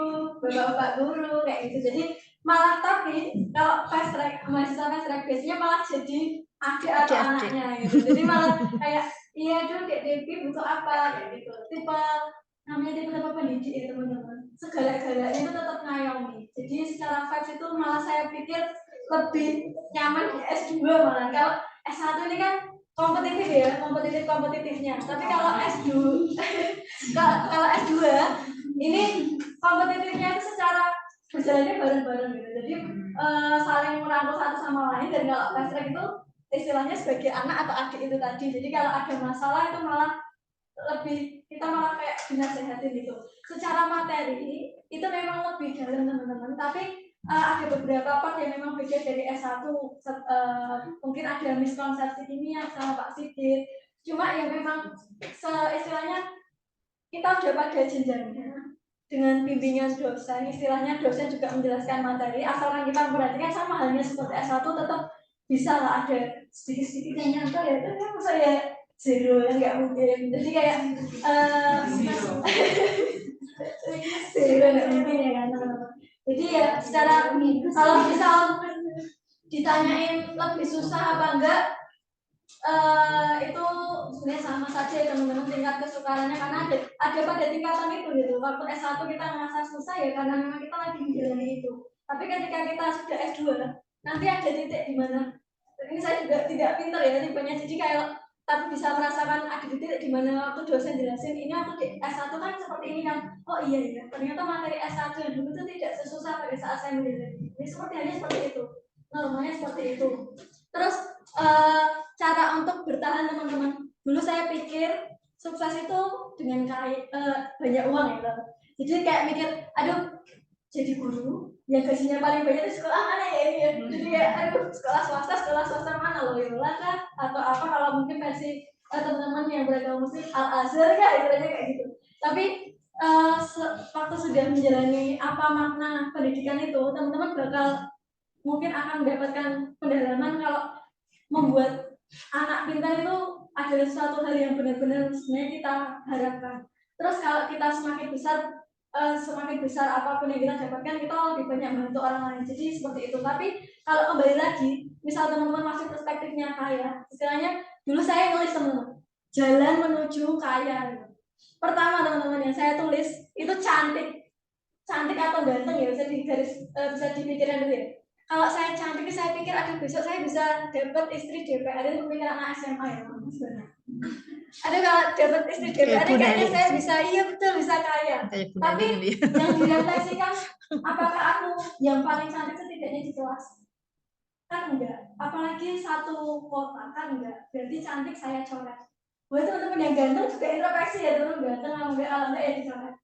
bapak-bapak guru kayak gitu. Jadi malah tapi kalau fast track mahasiswa fast track biasanya malah jadi adik atau anaknya gitu. Jadi malah kayak iya dong, Dek Devi butuh apa kayak gitu. Tipe namanya tipe pendidik ya teman-teman, segala-galanya itu tetap ngayomi. Jadi secara vibes itu malah saya pikir lebih nyaman di S2 malah. Kalau S1 ini kan kompetitif ya, kompetitifnya. Tapi kalau S2 kalau S2 ini kompetitifnya itu secara berjalannya bareng-bareng gitu. Jadi saling merangkul satu sama lain. Dan kalau fast track itu istilahnya sebagai anak atau adik itu tadi. Jadi kalau ada masalah itu malah lebih kita malah kayak dinasehatin gitu. Secara materi itu memang lebih dalam teman-teman, tapi ada beberapa part yang memang beda dari S1. Mungkin ada miskonsepsi kimia sama Pak Sigit. Cuma yang memang istilahnya kita udah pada jenjangnya dengan bimbingan dosen, istilahnya dosen juga menjelaskan materi, asalkan kita memperhatikan sama halnya seperti S1 tetap bisa lah ada sedikit-sedikit yang nyangkal ya, itu kan saya zero yang nggak mungkin. Jadi kayak zero nggak mungkin ya kan teman-teman. Jadi ya secara kalau misal ditanyain lebih susah apa enggak, itu sebenarnya sama saja ya teman-teman tingkat kesukarannya, karena ada pada tingkatan itu gitu. Waktu S1 kita merasa susah ya karena memang kita lagi menjalani itu. Tapi ketika kita sudah S2 nanti ada titik di mana ini saya juga tidak pintar ya tipenya, jadi kayak tapi bisa merasakan ada titik di mana waktu dosen jelasin ini aku di S1 kan seperti ini kan, oh iya ya ternyata materi S1 yang dulu itu tidak sesusah pada saat saya menjalani ini, seperti hanya seperti itu, normalnya seperti itu. Terus cara untuk bertahan teman-teman, dulu saya pikir sukses itu dengan banyak uang ya, jadi kayak mikir aduh jadi guru yang gajinya paling banyak itu sekolah mana ya ini ya, jadi kayak aduh sekolah swasta mana Loyola kah atau apa, kalau mungkin versi teman-teman yang beragama muslim Al Azhar kah, istilahnya kayak gitu. Tapi waktu sudah menjalani apa makna pendidikan itu, teman-teman bakal mungkin akan mendapatkan pendalaman kalau membuat anak pintar itu adalah suatu hal yang benar-benar sebenarnya kita harapkan. Terus kalau kita semakin besar apapun yang kita dapatkan, kita lebih banyak bantu orang lain. Jadi seperti itu. Tapi kalau kembali lagi, misal teman-teman masih perspektifnya kaya, istilahnya dulu saya nulis teman-teman, jalan menuju kaya. Pertama teman-teman yang saya tulis itu cantik atau ganteng ya, bisa dipikirkan dulu ya. Kalau saya cantik, saya pikir aduh besok saya bisa dapat istri DPR, itu pemikiran anak SMA ya sebenarnya. Aduh kalau dapat istri DPR kayaknya saya bisa, iya betul bisa kaya. Tapi yang direfleksikan, apakah aku yang paling cantik setidaknya di kelas? Kan enggak. Apalagi satu kota kan enggak. Berarti cantik saya coret. Buat teman-teman yang ganteng juga introspeksi ya, teman ganteng kalau enggak ya dicoret.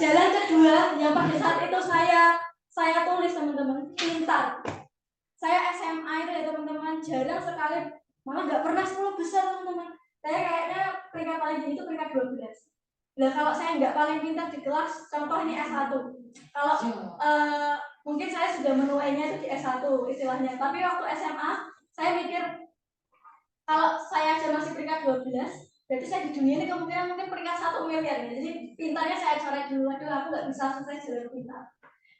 Jalan kedua yang pada saat itu saya tulis teman-teman, pintar. Saya SMA itu ya teman-teman jarang sekali, malah nggak pernah 10 besar teman-teman. Saya kayaknya peringkat paling tinggi itu peringkat 12. Nah kalau saya nggak paling pintar di kelas, contoh ini S1. Kalau mungkin saya sudah menuainya itu di S1 istilahnya. Tapi waktu SMA saya mikir kalau saya aja masih peringkat 12, berarti saya di dunia ini kemungkinan mungkin peringkat 1 miliar ya. Jadi pintarnya saya coret dulu, aduh aku nggak bisa sukses jalur pintar.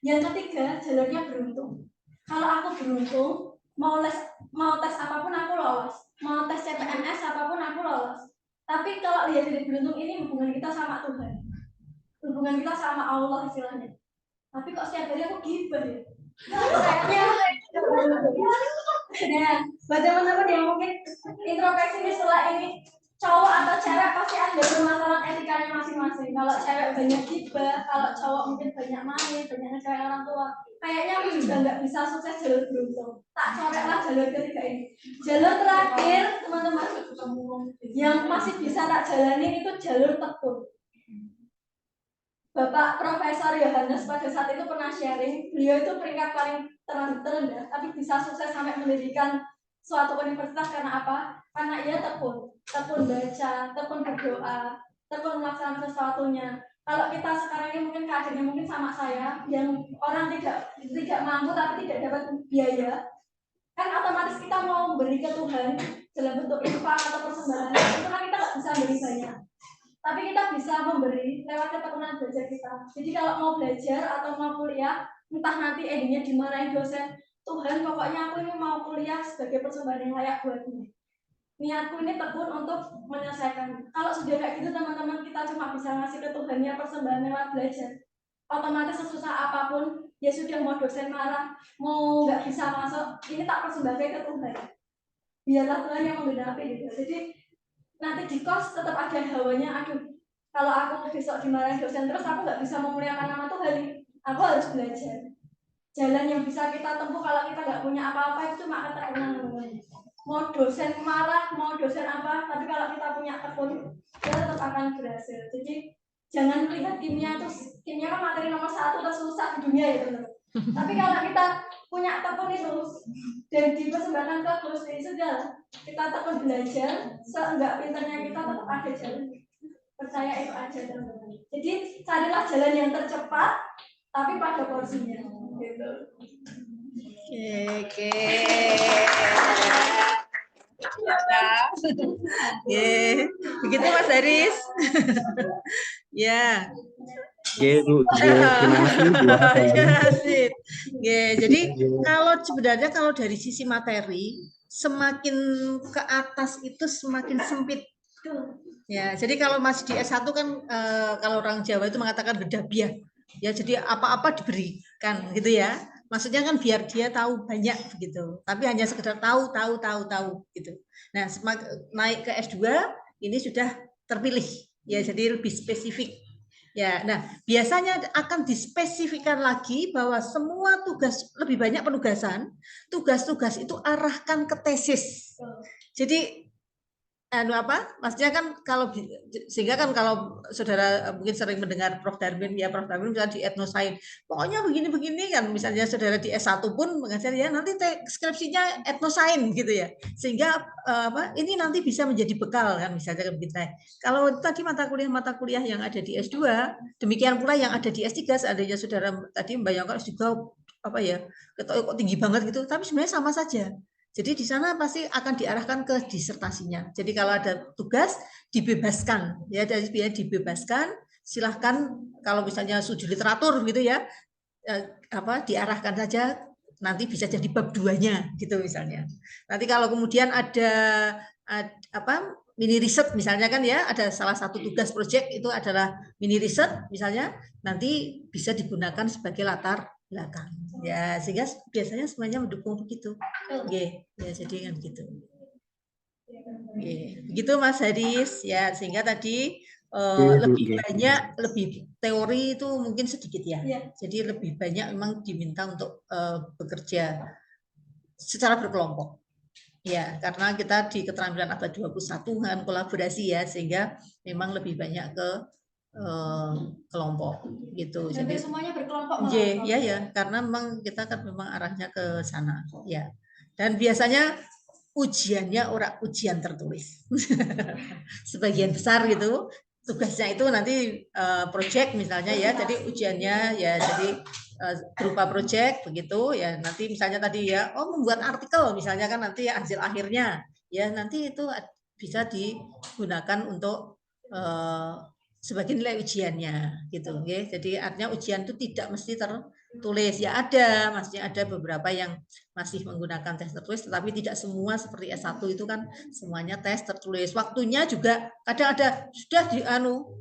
Yang ketiga, jalurnya beruntung. Kalau aku beruntung, mau tes apapun aku lolos, mau tes CPNS apapun aku lolos. Tapi kalau lihat dari beruntung ini hubungan kita sama Tuhan, hubungan kita sama Allah istilahnya. Tapi kok setiap hari aku gibah ya? Kayaknya nah, buat teman-teman yang mungkin introspeksi setelah ini, cowok atau cewek pasti ada permasalahan etikanya masing-masing. Kalau cewek banyak gibah, kalau cowok mungkin banyak main, banyak ngecewain orang tua. Kayaknya aku juga nggak bisa sukses jalur beruntung. Tak coretlah jalur ketiga ini. Jalur terakhir teman-teman yang masih bisa tak jalani itu jalur tekun. Bapak Profesor Yohanes pada saat itu pernah sharing, beliau itu peringkat paling terendah, tapi bisa sukses sampai mendirikan suatu universitas karena apa? Karena ia tekun baca, tekun berdoa, tekun melaksanakan sesuatunya. Kalau kita sekarang ini mungkin kadernya mungkin sama saya, yang orang tidak mampu tapi tidak dapat biaya, kan otomatis kita mau beri ke Tuhan dalam bentuk infak atau persembahan, itu kan kita nggak bisa beri banyak. Tapi kita bisa memberi lewat ketekunan belajar kita. Jadi kalau mau belajar atau mau kuliah, entah nanti endingnya dimarahin dosen, Tuhan pokoknya aku ini mau kuliah sebagai persembahan yang layak buatmu. Niatku ini tekun untuk menyelesaikan. Kalau sudah kayak gitu teman-teman, kita cuma bisa ngasih ke Tuhan ya persembahan lewat belajar. Otomatis sesusah apapun, ya sudah mau dosen marah, mau nggak bisa masuk, ini tak persembahkan ke Tuhan. Biarlah Tuhan yang menggenapi gitu. Jadi nanti di kos tetap ada hawanya, aduh kalau aku besok dimarahin dosen terus aku nggak bisa memuliakan nama Tuhan, aku harus belajar. Jalan yang bisa kita tempuh kalau kita nggak punya apa-apa itu cuma ketekunan namanya. Mau dosen marah, mau dosen apa, tapi kalau kita punya tekun, kita tetap akan berhasil. Jadi jangan melihat kimia kan materi nomor 1 tersusah di dunia ya teman-teman. Tapi kalau kita punya tekun itu dan dipersembahkan ke Gusti, sudah kita tekun belajar, seenggak pinternya kita tetap ada jalan. Percaya itu aja teman-teman. Jadi carilah jalan yang tercepat, tapi pada porsinya. Gitu. Oke. Begitu Mas Haris. Ya. Bu. Terima kasih. Jadi sebenarnya kalau dari sisi materi, semakin ke atas itu semakin sempit. Ya, jadi kalau masih di S1 kan kalau orang Jawa itu mengatakan bedabiah. Ya, jadi apa-apa diberikan gitu ya. Maksudnya kan biar dia tahu banyak begitu. Tapi hanya sekedar tahu gitu. Nah, naik ke S2 ini sudah terpilih. Ya, jadi lebih spesifik. Ya, nah biasanya akan dispesifikkan lagi bahwa semua tugas, lebih banyak penugasan, tugas-tugas itu arahkan ke tesis. Jadi maksudnya kan sehingga kan kalau saudara mungkin sering mendengar Prof. Darmin misalnya di etnosains, pokoknya begini-begini kan, misalnya saudara di S1 pun mengajar ya nanti skripsinya etnosains gitu ya, sehingga ini nanti bisa menjadi bekal kan misalnya kita. Kalau tadi mata kuliah yang ada di S2, demikian pula yang ada di S3, seandainya saudara tadi membayangkan juga kok tinggi banget gitu, tapi sebenarnya sama saja. Jadi di sana pasti akan diarahkan ke disertasinya. Jadi kalau ada tugas dibebaskan, ya dari biaya dibebaskan. Silahkan kalau misalnya studi literatur gitu ya, diarahkan saja. Nanti bisa jadi bab 2-nya gitu misalnya. Nanti kalau kemudian ada mini riset misalnya kan ya, ada salah satu tugas proyek itu adalah mini riset misalnya, nanti bisa digunakan sebagai latar belakang. Ya, sehingga biasanya semuanya mendukung begitu. Ya, jadi kan gitu. Begitu Mas Haris ya, sehingga tadi lebih teori itu mungkin sedikit ya. Jadi lebih banyak memang diminta untuk bekerja secara berkelompok. Ya, karena kita di keterampilan abad 21 kan kolaborasi ya, sehingga memang lebih banyak ke kelompok gitu. Jadi semuanya berkelompok. Ya, karena memang kita kan memang arahnya ke sana ya. Dan biasanya ujiannya orang ujian tertulis. Sebagian besar gitu. Tugasnya itu nanti project misalnya ya. Jadi ujiannya ya jadi berupa project begitu ya. Nanti misalnya tadi ya, membuat artikel misalnya kan nanti hasil akhirnya ya nanti itu bisa digunakan untuk sebagai nilai ujiannya gitu, okay? Jadi artinya ujian itu tidak mesti tertulis ya, maksudnya ada beberapa yang masih menggunakan tes tertulis, tetapi tidak semua seperti S1 itu kan semuanya tes tertulis. Waktunya juga kadang ada sudah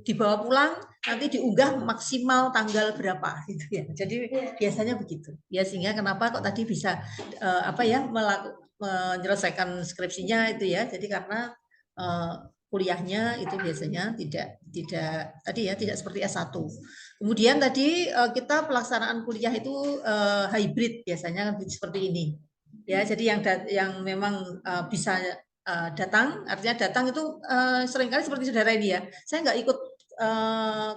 dibawa pulang nanti diunggah maksimal tanggal berapa gitu ya. Jadi biasanya begitu ya, sehingga kenapa kok tadi bisa menyelesaikan skripsinya itu ya. Jadi karena kuliahnya itu biasanya tidak seperti S1. Kemudian tadi kita pelaksanaan kuliah itu hybrid biasanya seperti ini. Ya, jadi yang memang bisa datang, artinya datang itu seringkali seperti saudara ini ya. Saya nggak ikut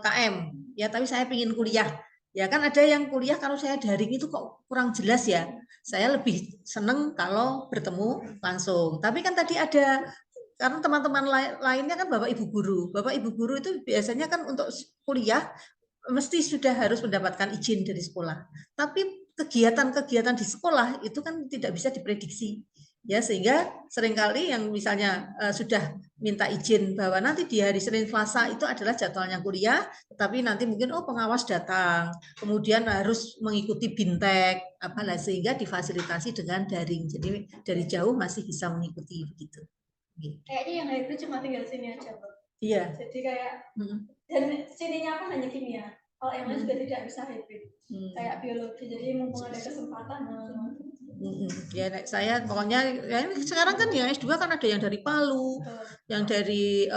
KM ya, tapi saya ingin kuliah. Ya kan ada yang kuliah kalau saya daring itu kok kurang jelas ya. Saya lebih seneng kalau bertemu langsung. Tapi kan tadi ada karena teman-teman lainnya kan Bapak Ibu guru itu biasanya kan untuk kuliah mesti sudah harus mendapatkan izin dari sekolah. Tapi kegiatan-kegiatan di sekolah itu kan tidak bisa diprediksi. Ya, sehingga seringkali yang misalnya sudah minta izin bahwa nanti di hari Senin Selasa itu adalah jadwalnya kuliah, tetapi nanti mungkin pengawas datang, kemudian harus mengikuti bintek, apalah, sehingga difasilitasi dengan daring. Jadi dari jauh masih bisa mengikuti begitu. Kayaknya yang hybrid cuma tinggal sini aja, Pak. Iya. Jadi kayak dan sininya pun hanya kimia. Kalau yang lain juga tidak bisa hybrid. Kayak biologi. Jadi mumpung ada kesempatan. Ya, saya pokoknya ya, sekarang kan yang S2 kan ada yang dari Palu, yang dari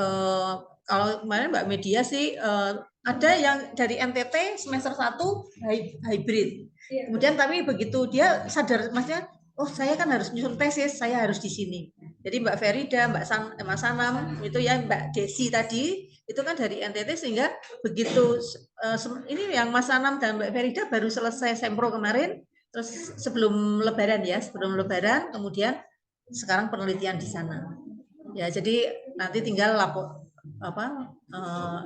kalau kemarin Mbak Media sih ada yang dari NTT semester 1 hybrid. Kemudian tapi begitu dia sadar, maksudnya saya kan harus nyusun tesis, saya harus di sini. Jadi Mbak Ferida, Mas Sanam, itu ya Mbak Desi tadi, itu kan dari NTT, sehingga begitu ini yang Mas Sanam dan Mbak Ferida baru selesai sempro kemarin, terus sebelum Lebaran, kemudian sekarang penelitian di sana. Ya, jadi nanti tinggal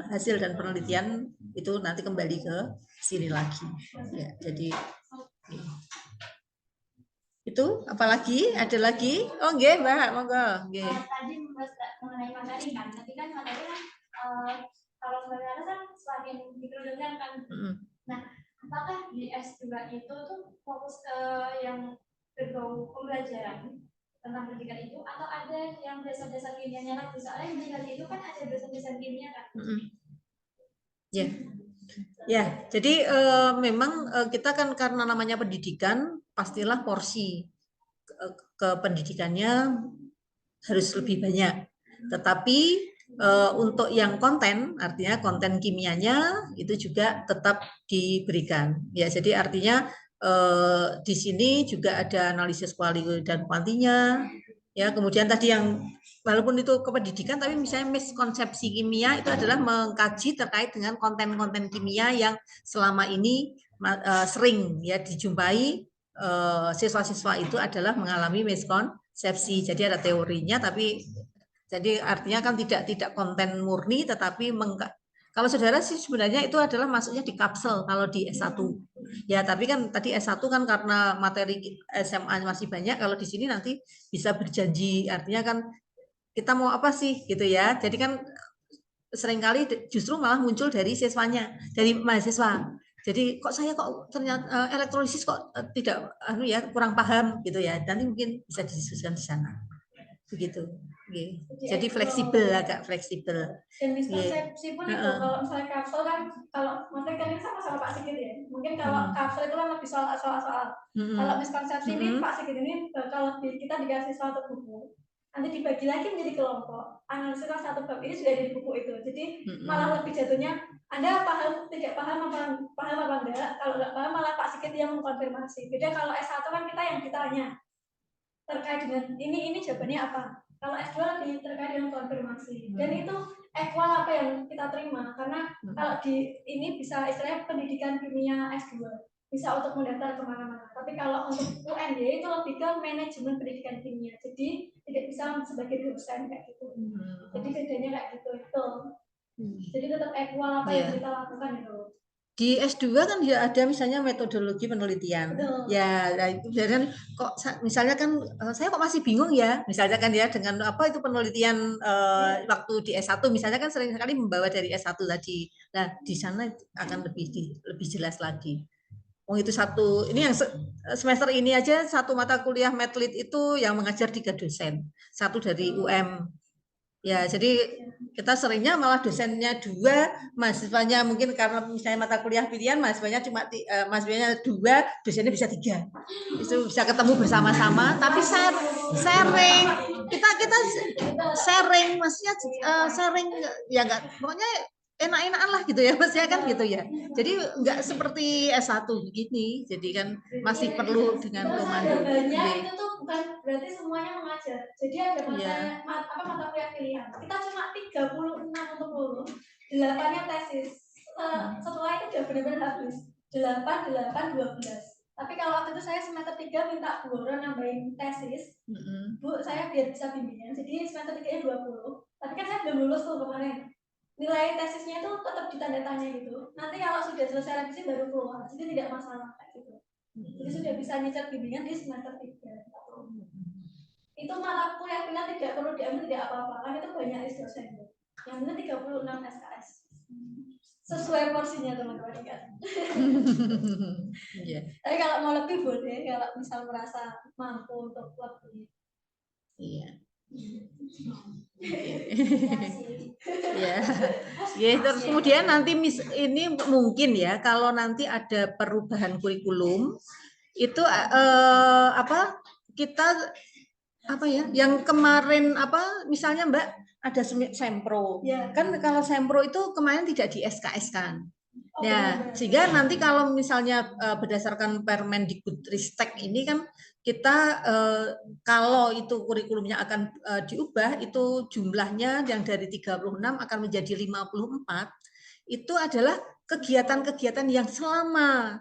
hasil dan penelitian itu nanti kembali ke sini lagi. Ya, jadi itu apalagi ada lagi? Oh, nggih, Mbak, monggo, nggih. Tadi mengenai materi kan, tapi kan materi kan kalau sebenarnya kan semakin diperlukan kan. Nah, apakah di S2 itu tuh fokus ke yang berbau pembelajaran tentang pendidikan itu, atau ada yang dasar-dasar kimianya lagi? Soalnya pendidikan itu kan ada dasar-dasar kimia kan. Ya, jadi memang kita kan karena namanya pendidikan, pastilah porsi ke pendidikannya harus lebih banyak. Tetapi untuk yang konten, artinya konten kimianya itu juga tetap diberikan. Ya, jadi artinya di sini juga ada analisis kuali dan kuantinya. Ya, kemudian tadi yang walaupun itu kependidikan, tapi misalnya miskonsepsi kimia itu adalah mengkaji terkait dengan konten-konten kimia yang selama ini sering ya dijumpai siswa-siswa itu adalah mengalami miskonsepsi. Jadi ada teorinya, tapi jadi artinya kan tidak konten murni, tetapi kalau saudara sih sebenarnya itu adalah masuknya di kapsel kalau di S1. Ya, tapi kan tadi S1 kan karena materi SMA masih banyak, kalau di sini nanti bisa berjanji, artinya kan kita mau apa sih gitu ya. Jadi kan seringkali justru malah muncul dari siswanya, dari mahasiswa. Jadi saya ternyata elektrolisis tidak kurang paham gitu ya. Nanti mungkin bisa didiskusikan di sana. Begitu. Jadi fleksibel, agak fleksibel. Dan miskonsepsi pun itu, kalau misalnya kapsul kan, kalau materi kan ini sama-sama Pak Sigit ya. Mungkin kalau kapsul itu kan lebih soal-soal. Kalau miskonsepsi ini Pak Sigit ini kalau kita dikasih suatu buku, nanti dibagi lagi menjadi kelompok. Analisis satu bab ini sudah ada di buku itu. Jadi malah lebih jatuhnya Anda tidak paham apa enggak. Kalau enggak paham malah Pak Sigit yang mengkonfirmasi. Beda kalau S1 kan kita yang ditanya terkait dengan ini jawabannya apa. Kalau S2 lebih terkait dengan konfirmasi. Dan itu equal apa yang kita terima. Karena kalau di ini bisa istilahnya pendidikan kimia S2. Bisa untuk mendaftar kemana-mana. Tapi kalau untuk UNY itu lebih ke manajemen pendidikan kimia. Jadi tidak bisa sebagai dosen kayak gitu. Jadi bedanya kayak gitu itu. Jadi tetap equal apa yang kita lakukan itu. Di S2 kan ya ada misalnya metodologi penelitian. Betul. Ya, itu kan kok misalnya kan saya kok masih bingung ya, misalnya kan ya dengan apa itu penelitian waktu di S1 misalnya kan sering sekali membawa dari S1 tadi. Nah, di sana akan lebih jelas lagi. Itu ini yang semester ini aja satu mata kuliah Medlit itu yang mengajar 3 dosen. Satu dari UM. Ya, jadi kita seringnya malah dosennya 2, mahasiswanya mungkin karena misalnya mata kuliah pilihan mahasiswanya cuma mahasiswanya 2, dosennya bisa 3. Itu bisa ketemu bersama-sama, tapi sharing. Kita sharing, maksudnya sharing ya enggak, pokoknya enak-enakan lah gitu ya, maksudnya kan gitu ya. Jadi enggak seperti S1 begini, jadi kan masih perlu dengan komando. Itu tuh bukan berarti semuanya mengajar. Jadi ada mata kuliah pilihan. Kita cuma 36 untuk lulus, 8-nya tesis. Setelah itu udah benar-benar habis. 8, 12. Tapi kalau waktu itu saya semester 3 minta Bu Ron nambahin tesis. Bu, saya biar bisa bimbingan. Jadi semester 3-nya 20. Tapi kan saya belum lulus tuh kemarin. Nilai tesisnya itu tetap ditanda tanya gitu. Nanti kalau sudah selesai revisi baru keluar. Jadi tidak masalah kayak gitu. Jadi sudah bisa nyicil bimbingan di semester 3. Itu malah kuliah pilihan tidak perlu diambil, tidak apa-apa. Kan itu banyak dosen. Yang benar 36 SKS. Sesuai porsinya teman-teman kan. Iya. Tapi kalau mau lebih boleh, kalau misal merasa mampu untuk lebih. Iya. Ya, ya. Terus kemudian nanti ini mungkin ya kalau nanti ada perubahan kurikulum itu apa kita apa ya yang kemarin apa misalnya Mbak ada sempro ya. Kan kalau sempro itu kemarin tidak di SKS kan. Ya, sehingga nanti kalau misalnya berdasarkan Permendikbudristek ini kan kita kalau itu kurikulumnya akan diubah itu jumlahnya yang dari 36 akan menjadi 54 itu adalah kegiatan-kegiatan yang selama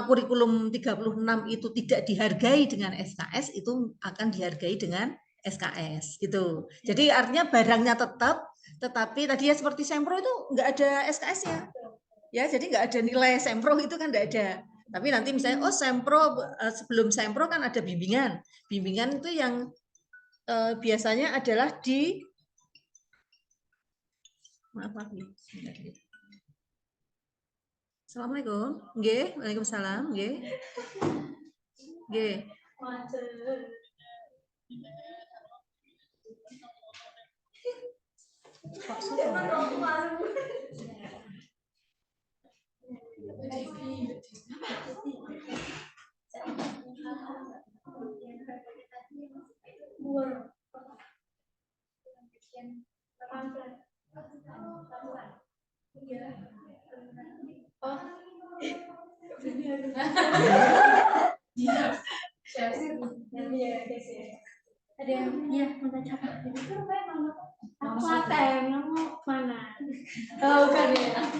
kurikulum 36 itu tidak dihargai dengan SKS itu akan dihargai dengan SKS gitu. Jadi artinya barangnya tetap tetapi tadi ya seperti sempro itu enggak ada SKS-nya. Ya, jadi nggak ada nilai sempro itu kan nggak ada. Tapi nanti misalnya, oh sempro sebelum sempro kan ada bimbingan. Bimbingan itu yang biasanya adalah di maaf. Assalamualaikum. Nggih, waalaikumsalam. Nggih. Nggih. Ada yang minta capek itu rupanya aku ATM kamu mana? Oh bukan ya. Aku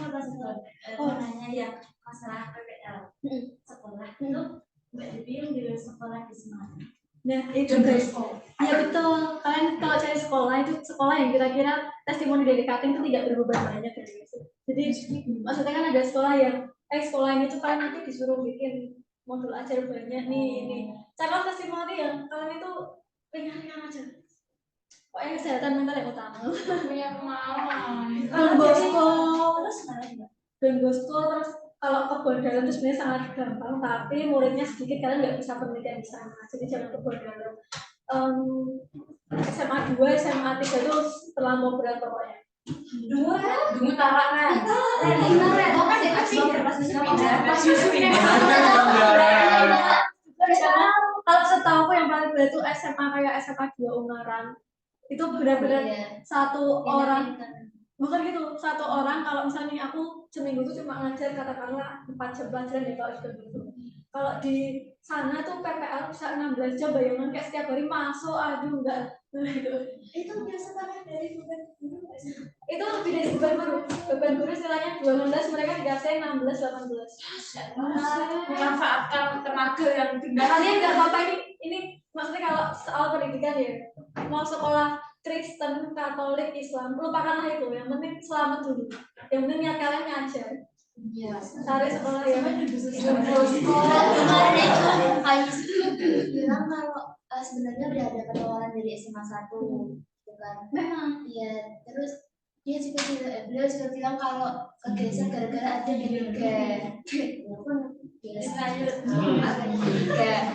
mau nanya ya masalah PPL sekolah itu Mbak Devi yang di sekolah di Semarang. Nah itu guys, ya betul. Kalian kalau cari sekolah itu sekolah yang kira-kira testimoni dari cutting itu tidak berbeban banyak ya guys. Jadi maksudnya kan ada sekolah yang sekolah ini tuh kalian nanti disuruh bikin modul ajar banyak nih ini. Cara testimoni yang kalian itu ringan-ringan aja. Pokoknya kesehatan mental yang utama. Punya pengalaman. Don Bosco terus kalau kebun dalam itu sebenarnya sangat gampang, tapi muridnya sedikit kalian nggak bisa penelitian di sana. Jadi jangan kebun dalam. SMA 2, SMA 3 itu terlalu berat pokoknya. Dua tarak kan? Kalau setahu aku yang paling berat itu SMA kayak SMA 2 Ungaran. Itu benar-benar satu orang. Bukan gitu, satu orang kalau misalnya aku seminggu itu cuma ngajar katakanlah 4 jam pelajaran ya kalau gitu. Kalau di sana tuh PPL bisa 16 jam bayangan kayak setiap hari masuk, aduh enggak. Itu biasa banget dari beban guru. Itu lebih dari beban guru. Beban guru istilahnya 12, mereka dikasih 16, 18. Memanfaatkan tenaga yang Kalian nggak apa-apa ini maksudnya kalau soal pendidikan ya, mau sekolah Kristen, Katolik, Islam, lupakanlah itu. Yang penting selamat dulu. Yang penting niat kalian ngajar. Iya. Cari sekolah yang kemarin itu Kayus itu bilang kalau sebenarnya udah ada penawaran dari SMA 1 bukan? Memang. Iya. Terus beliau juga bilang kalau kegeser gara-gara ada tiga.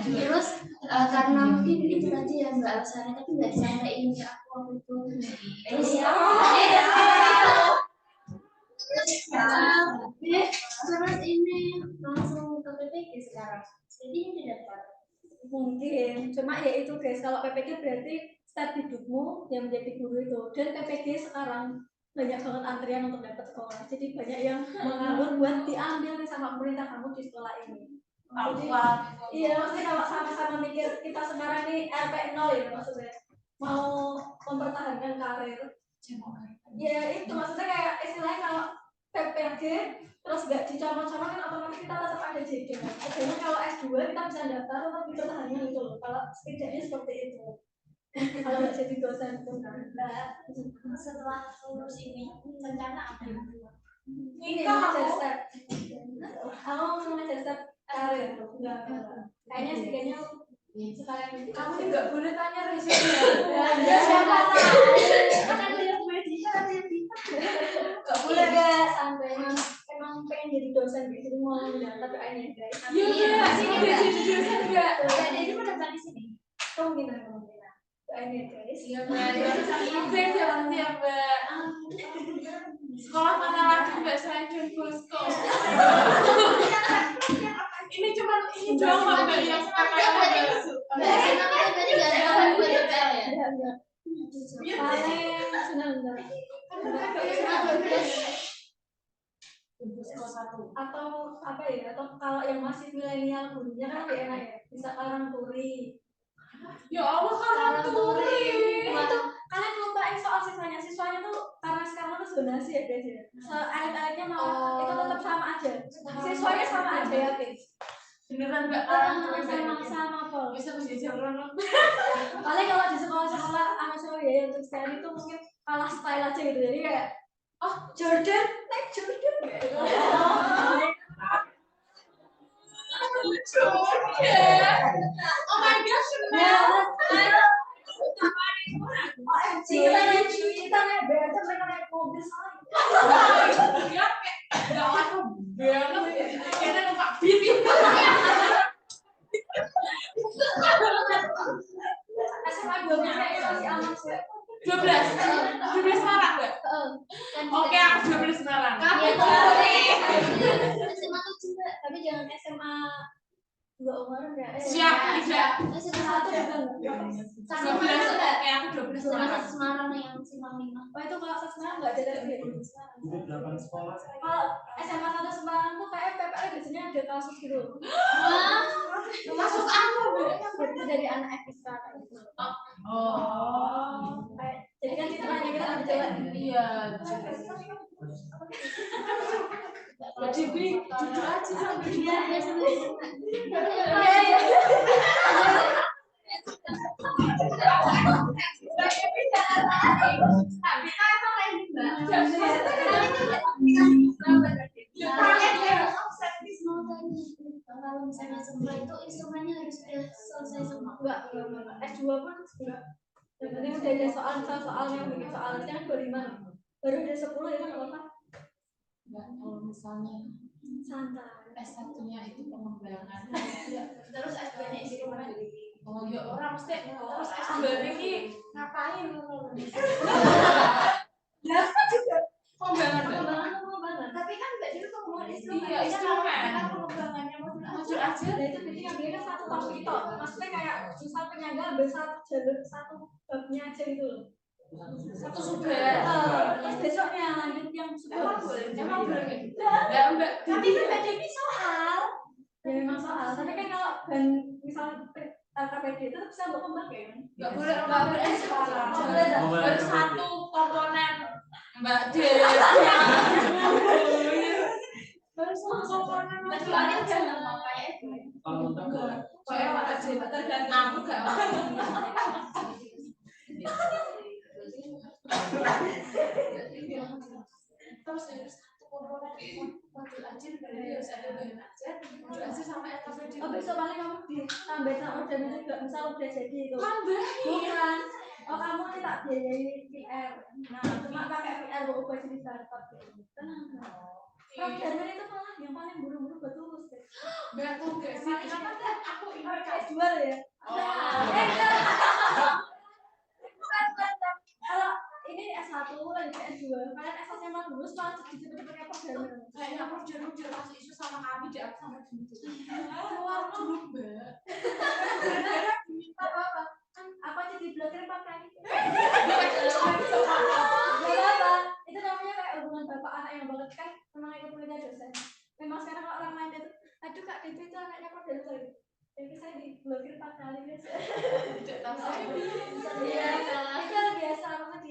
Terus karena mungkin itu tadi yang Mbak alasannya tapi nggak disampaikan ke aku waktu itu. Terus ini langsung ke PPG sekarang. Jadi ini dapat. mungkin. Cuma ya itu guys, kalau PPG berarti start hidupmu yang menjadi guru itu. Dan PPG sekarang banyak banget antrian untuk dapat sekolah. Jadi banyak yang mengalur buat diambil nih sama pemerintah kamu di sekolah ini. Jadi, iya, maksudnya kalau sama-sama mikir kita sekarang nih RP 0 ya maksudnya mau mempertahankan karir. Ya itu maksudnya kayak istilahnya kalau PPG terus nggak dicomot-comot kan otomatis kita tetap ada JD. Jadi kalau S2 kita bisa daftar tetap dipertahankan gitu loh. Kalau setidaknya seperti itu. Kalau nggak jadi dosen itu Mbak, setelah lulus ini rencana apa? ini mengajar step. Aku mau mengajar step karir. Kayaknya sih sekarang Kamu ini nggak boleh tanya resepnya. ya siapa tahu. Kan aku yang media. Nggak boleh nggak sampai emang pengen jadi dosen jadi mau tapi kayaknya guys. Iya, sini nggak jadi dosen nggak? Nggak ada itu mendaftar di sini. Kemungkinan. Kayaknya guys. Iya Mbak, sukses ya nanti ya Mbak. Sekolah mana lagi Mbak selain Don Bosco? Ini cuma ini doang Mbak yang pakai Mbak, kenapa tadi nggak ada buat DPR ya? Paling senang atau apa ya atau kalau yang masih milenial dulunya kan lebih enak ya bisa karang turi. Ya Allah karang turi. Itu kalian lupain soal siswanya tuh karena sekarang tuh zonasi ya guys ya. Elit-elitnya mau itu tetap sama aja. Siswanya sama aja ya guys. Beneran Mbak karang turi Sama Pol. bisa berjajar orang. Paling kalau di sekolah-sekolah anak cowok ya yang Kristen itu mungkin kalah style aja gitu jadi kayak oh Jordan naik Jordan gitu. Oh my gosh, Kita naik beca mereka naik mobil sama. ya nggak laku banget. Kayaknya numpak bis. SMA 12 kayak masih aman sih. 12 Semarang nggak? Oke, aku 12 Semarang. SMA 7 Mbak, tapi jangan SMA 2 umur enggak. Siap, tidak. SMA 1 juga enggak. 12, oke, aku 12 SMA Semarang. 1 Semarang yang Simpang 5. Oh itu kalau Semarang nggak ada lagi. Kalau SMA 1 Semarang tuh kayak PPL biasanya ada kasus gitu. Wah, Masuk apa, Mbak? Itu dari anak FISA kayak gitu. Oh. Jadi kan citranya kita lebih jelek. Iya. Jadi jujur aja sampai iya ya sampai kalau misalnya semua itu instrumennya harus sudah selesai semua. Enggak. S2 pun enggak. Dan nanti udah ada soal yang bikin soalnya kan 25. Baru ada 10 ya kan apa? Enggak, kalau misalnya Santai. S1-nya itu pengembangan. Terus S2-nya instrumen. Oh ya orang mesti terus S2 ini ngapain? Ya kan juga Pengembangan. Tapi kan enggak jadi pengembangan instrumen. Iya, instrumen. Kan pengembangannya Modul aja. Nah itu berarti ngambilnya kan satu topik itu. Maksudnya kayak misal penyangga ambil satu jalur satu babnya aja gitu loh. Satu sudah. Terus besoknya lanjut yang sudah. Emang boleh kayak gitu. Enggak, Mbak. Tapi kan Mbak Devi soal. Ya memang soal. Tapi kan kalau dan misal KPD itu tetap bisa berkembang kan? Enggak boleh sekarang. Boleh. Baru satu komponen Mbak Devi. Baru satu komponen. Kecuali jangan mau kayak Kayak apa aja tergantung aku enggak. Terus satu komponen modul aja berarti harus ada bahan aja, modul aja sama SKPD. Oh besok paling kamu ditambah sama udah juga misal udah jadi itu. Bukan. Oh kamu ini tak biayai VR. Nah cuma pakai VR mau ubah jadi startup gitu. Tenang. Programmer itu malah yang paling buru-buru buat lulus deh. Enggak sih. Aku ini S2 ya. Kalau ini S1 lagi S2, kalian S1 emang lulus malah cepet-cepet pakai programmer. kayaknya aku udah kasih isu sama kami di aku sama gitu. Keluar dulu, Mbak. Apa-apa. Kan aku aja diblokir 4 kali. Itu namanya kayak hubungan bapak anak yang banget kan memang ikut punya dosen. Memang sekarang kalau orang lain itu, aduh Kak Devi itu anaknya programmer. Jadi saya diblokir 4 kali biasa. Tidak tahu. Iya, itu biasa banget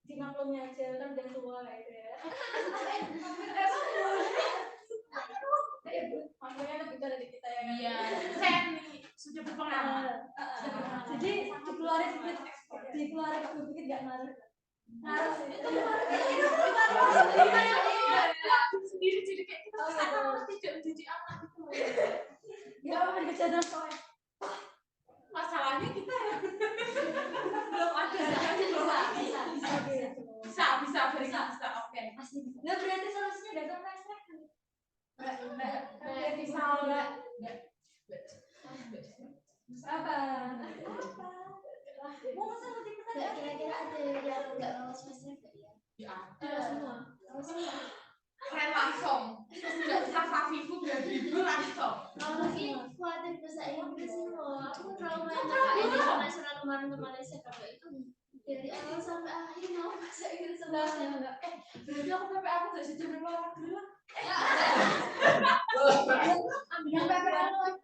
dimaklumi aja kan udah tua kayak gitu ya. dikeluarin dikit nggak ngaruh. Ngaruh sih. Sendiri jadi kayak kita seakan-akan tidak menjadi anak gitu. Ya kan kejadian soalnya. Masalahnya kita ya belum ada bisa oke. Nah berarti solusinya datang fast track kan? Nggak bisa nggak Apa? Mau masa nanti kita Nggak, kira-kira ada yang nggak lolos fast track nggak ya? ya ada semua. keren langsung sudah kita Fafifu dan Bibu langsung. Tapi khawatir bahasa Inggris sih loh. Aku trauma yang internasional kemarin saya coba itu dari awal sampai akhir mau bahasa Inggris semuanya. Berarti aku aku nggak bisa jadi luar negeri lah. Yang paper aku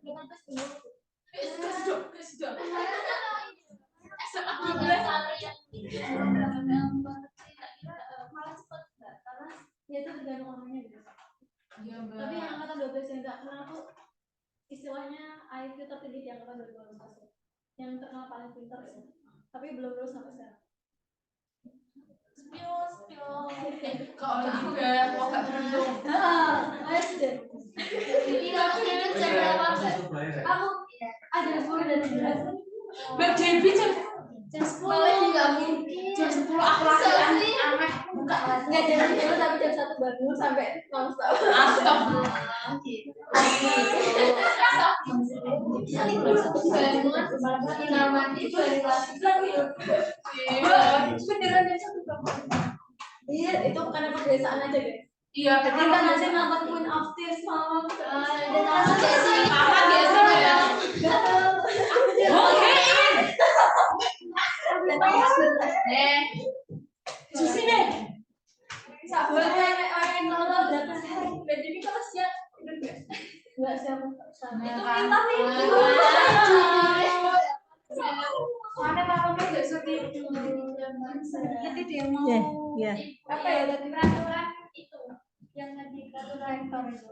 belum tes dulu. Sudah. Kemarin SMA malah cepet nggak karena Ya itu tergantung orangnya gitu. Iya, Mbak. Tapi yang angkatan 12 yang nggak kenal tuh istilahnya IQ tertinggi di angkatan 2018 yang terkenal paling pintar ya. Tapi belum lulus sampai sekarang. Spill. Kalau juga mau nggak beruntung. Wes deh. jadi kalau tidur jam berapa Mbak? Aku ada 10 dan 11. Mbak Debbie Jam 10 nggak mungkin. jam 10 aku lagi aneh buka Nggak jam 10 tapi jam 1 bangun sampai nonstop. Astagfirullah. Tinggal mandi balik lagi. Beneran jam 1 bangun. Iya, itu karena kebiasaan aja guys. Iya, Kita nanti nonton Queen of Tears malam. Dan langsung jadi Makan ya sih ya. Gatel. Susi deh. Sabar orang nonton datang hari. Dan jadi kalau siap udah enggak siap. Itu minta nih. Mana malamnya nggak sedih. Nanti dia mau apa ya dari peraturan itu yang di peraturan rektor itu.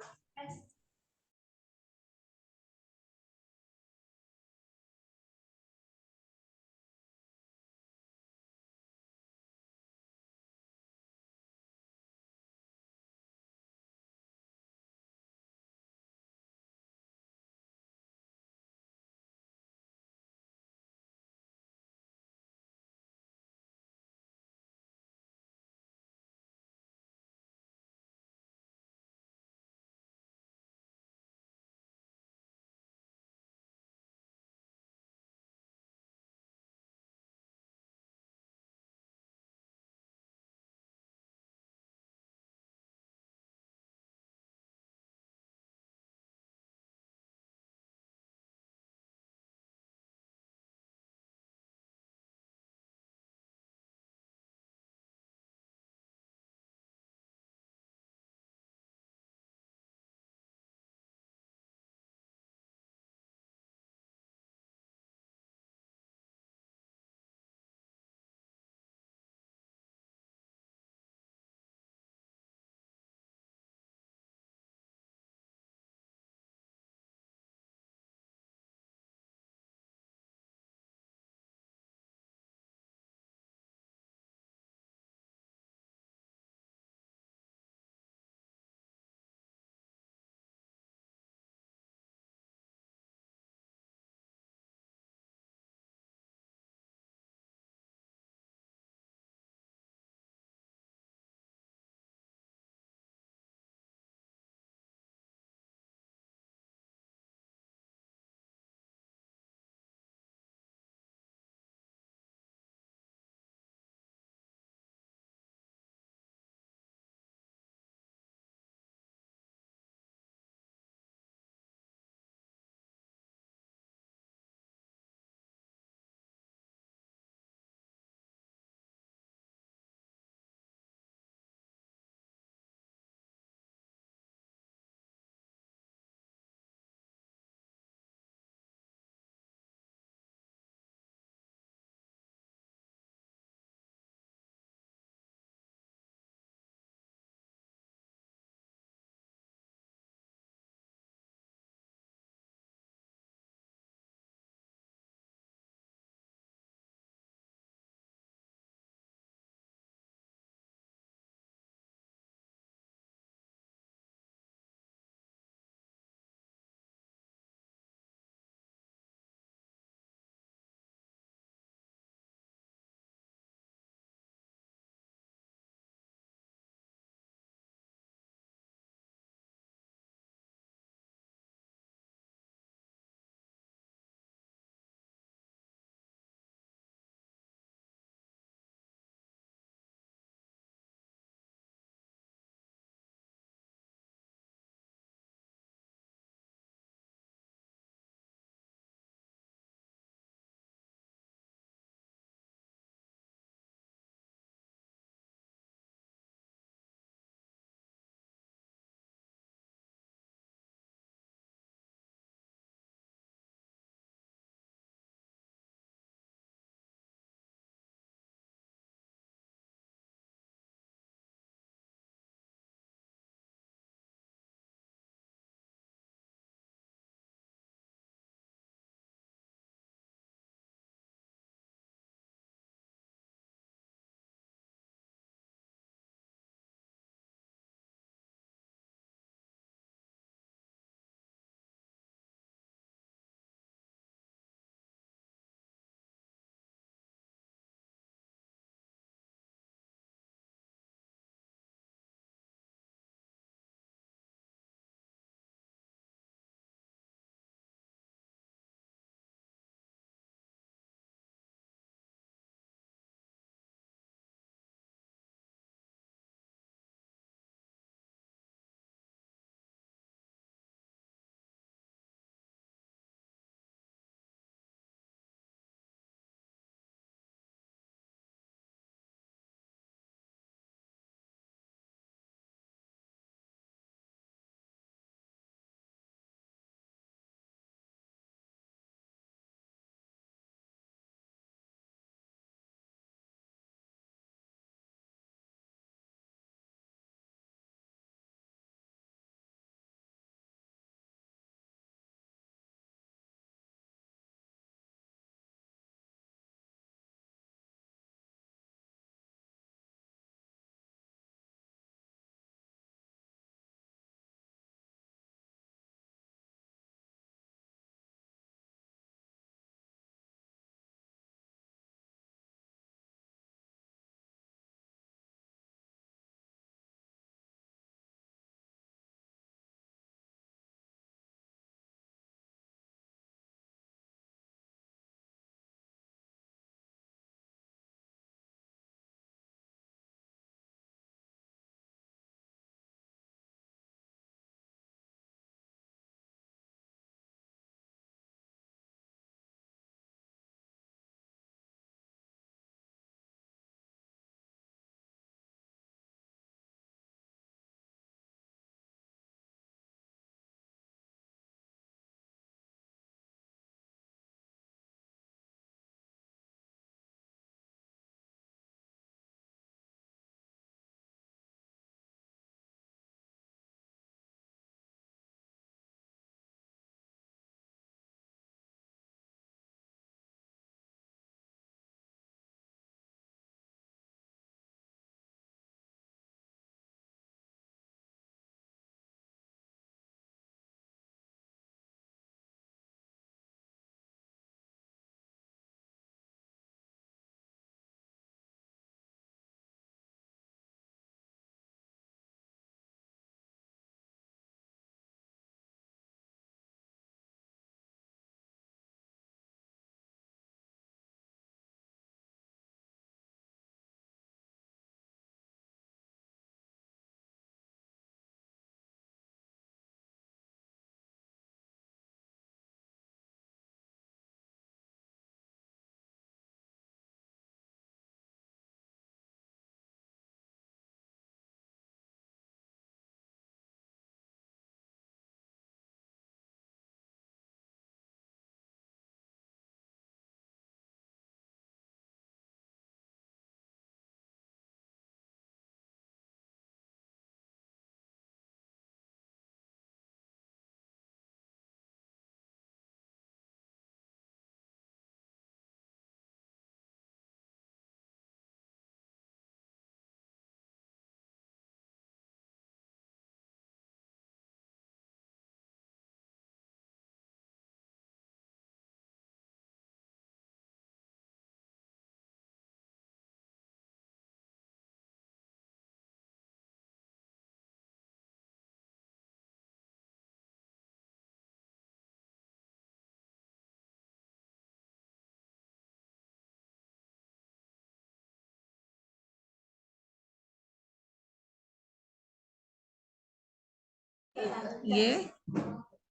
Nggih.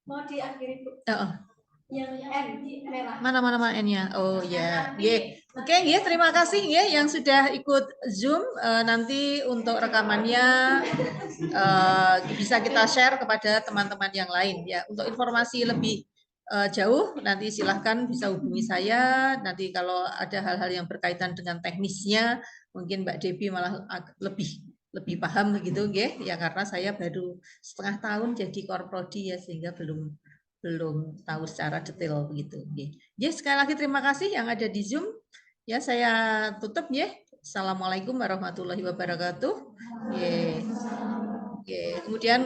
Mau diakhiri Bu. Heeh. Yang N merah. Mana N-nya? Oh ya, nggih. Oke, nggih, terima kasih nggih yang sudah ikut Zoom. Nanti untuk rekamannya bisa kita share kepada teman-teman yang lain ya. Untuk informasi lebih jauh nanti silahkan bisa hubungi saya. Nanti kalau ada hal-hal yang berkaitan dengan teknisnya, mungkin Mbak Debbie malah lebih paham begitu nggih. Ya karena saya baru setengah tahun jadi korprodi ya sehingga belum tahu secara detail begitu. Ya, sekali lagi terima kasih yang ada di Zoom. Ya, saya tutup ya. Assalamualaikum warahmatullahi wabarakatuh. Kemudian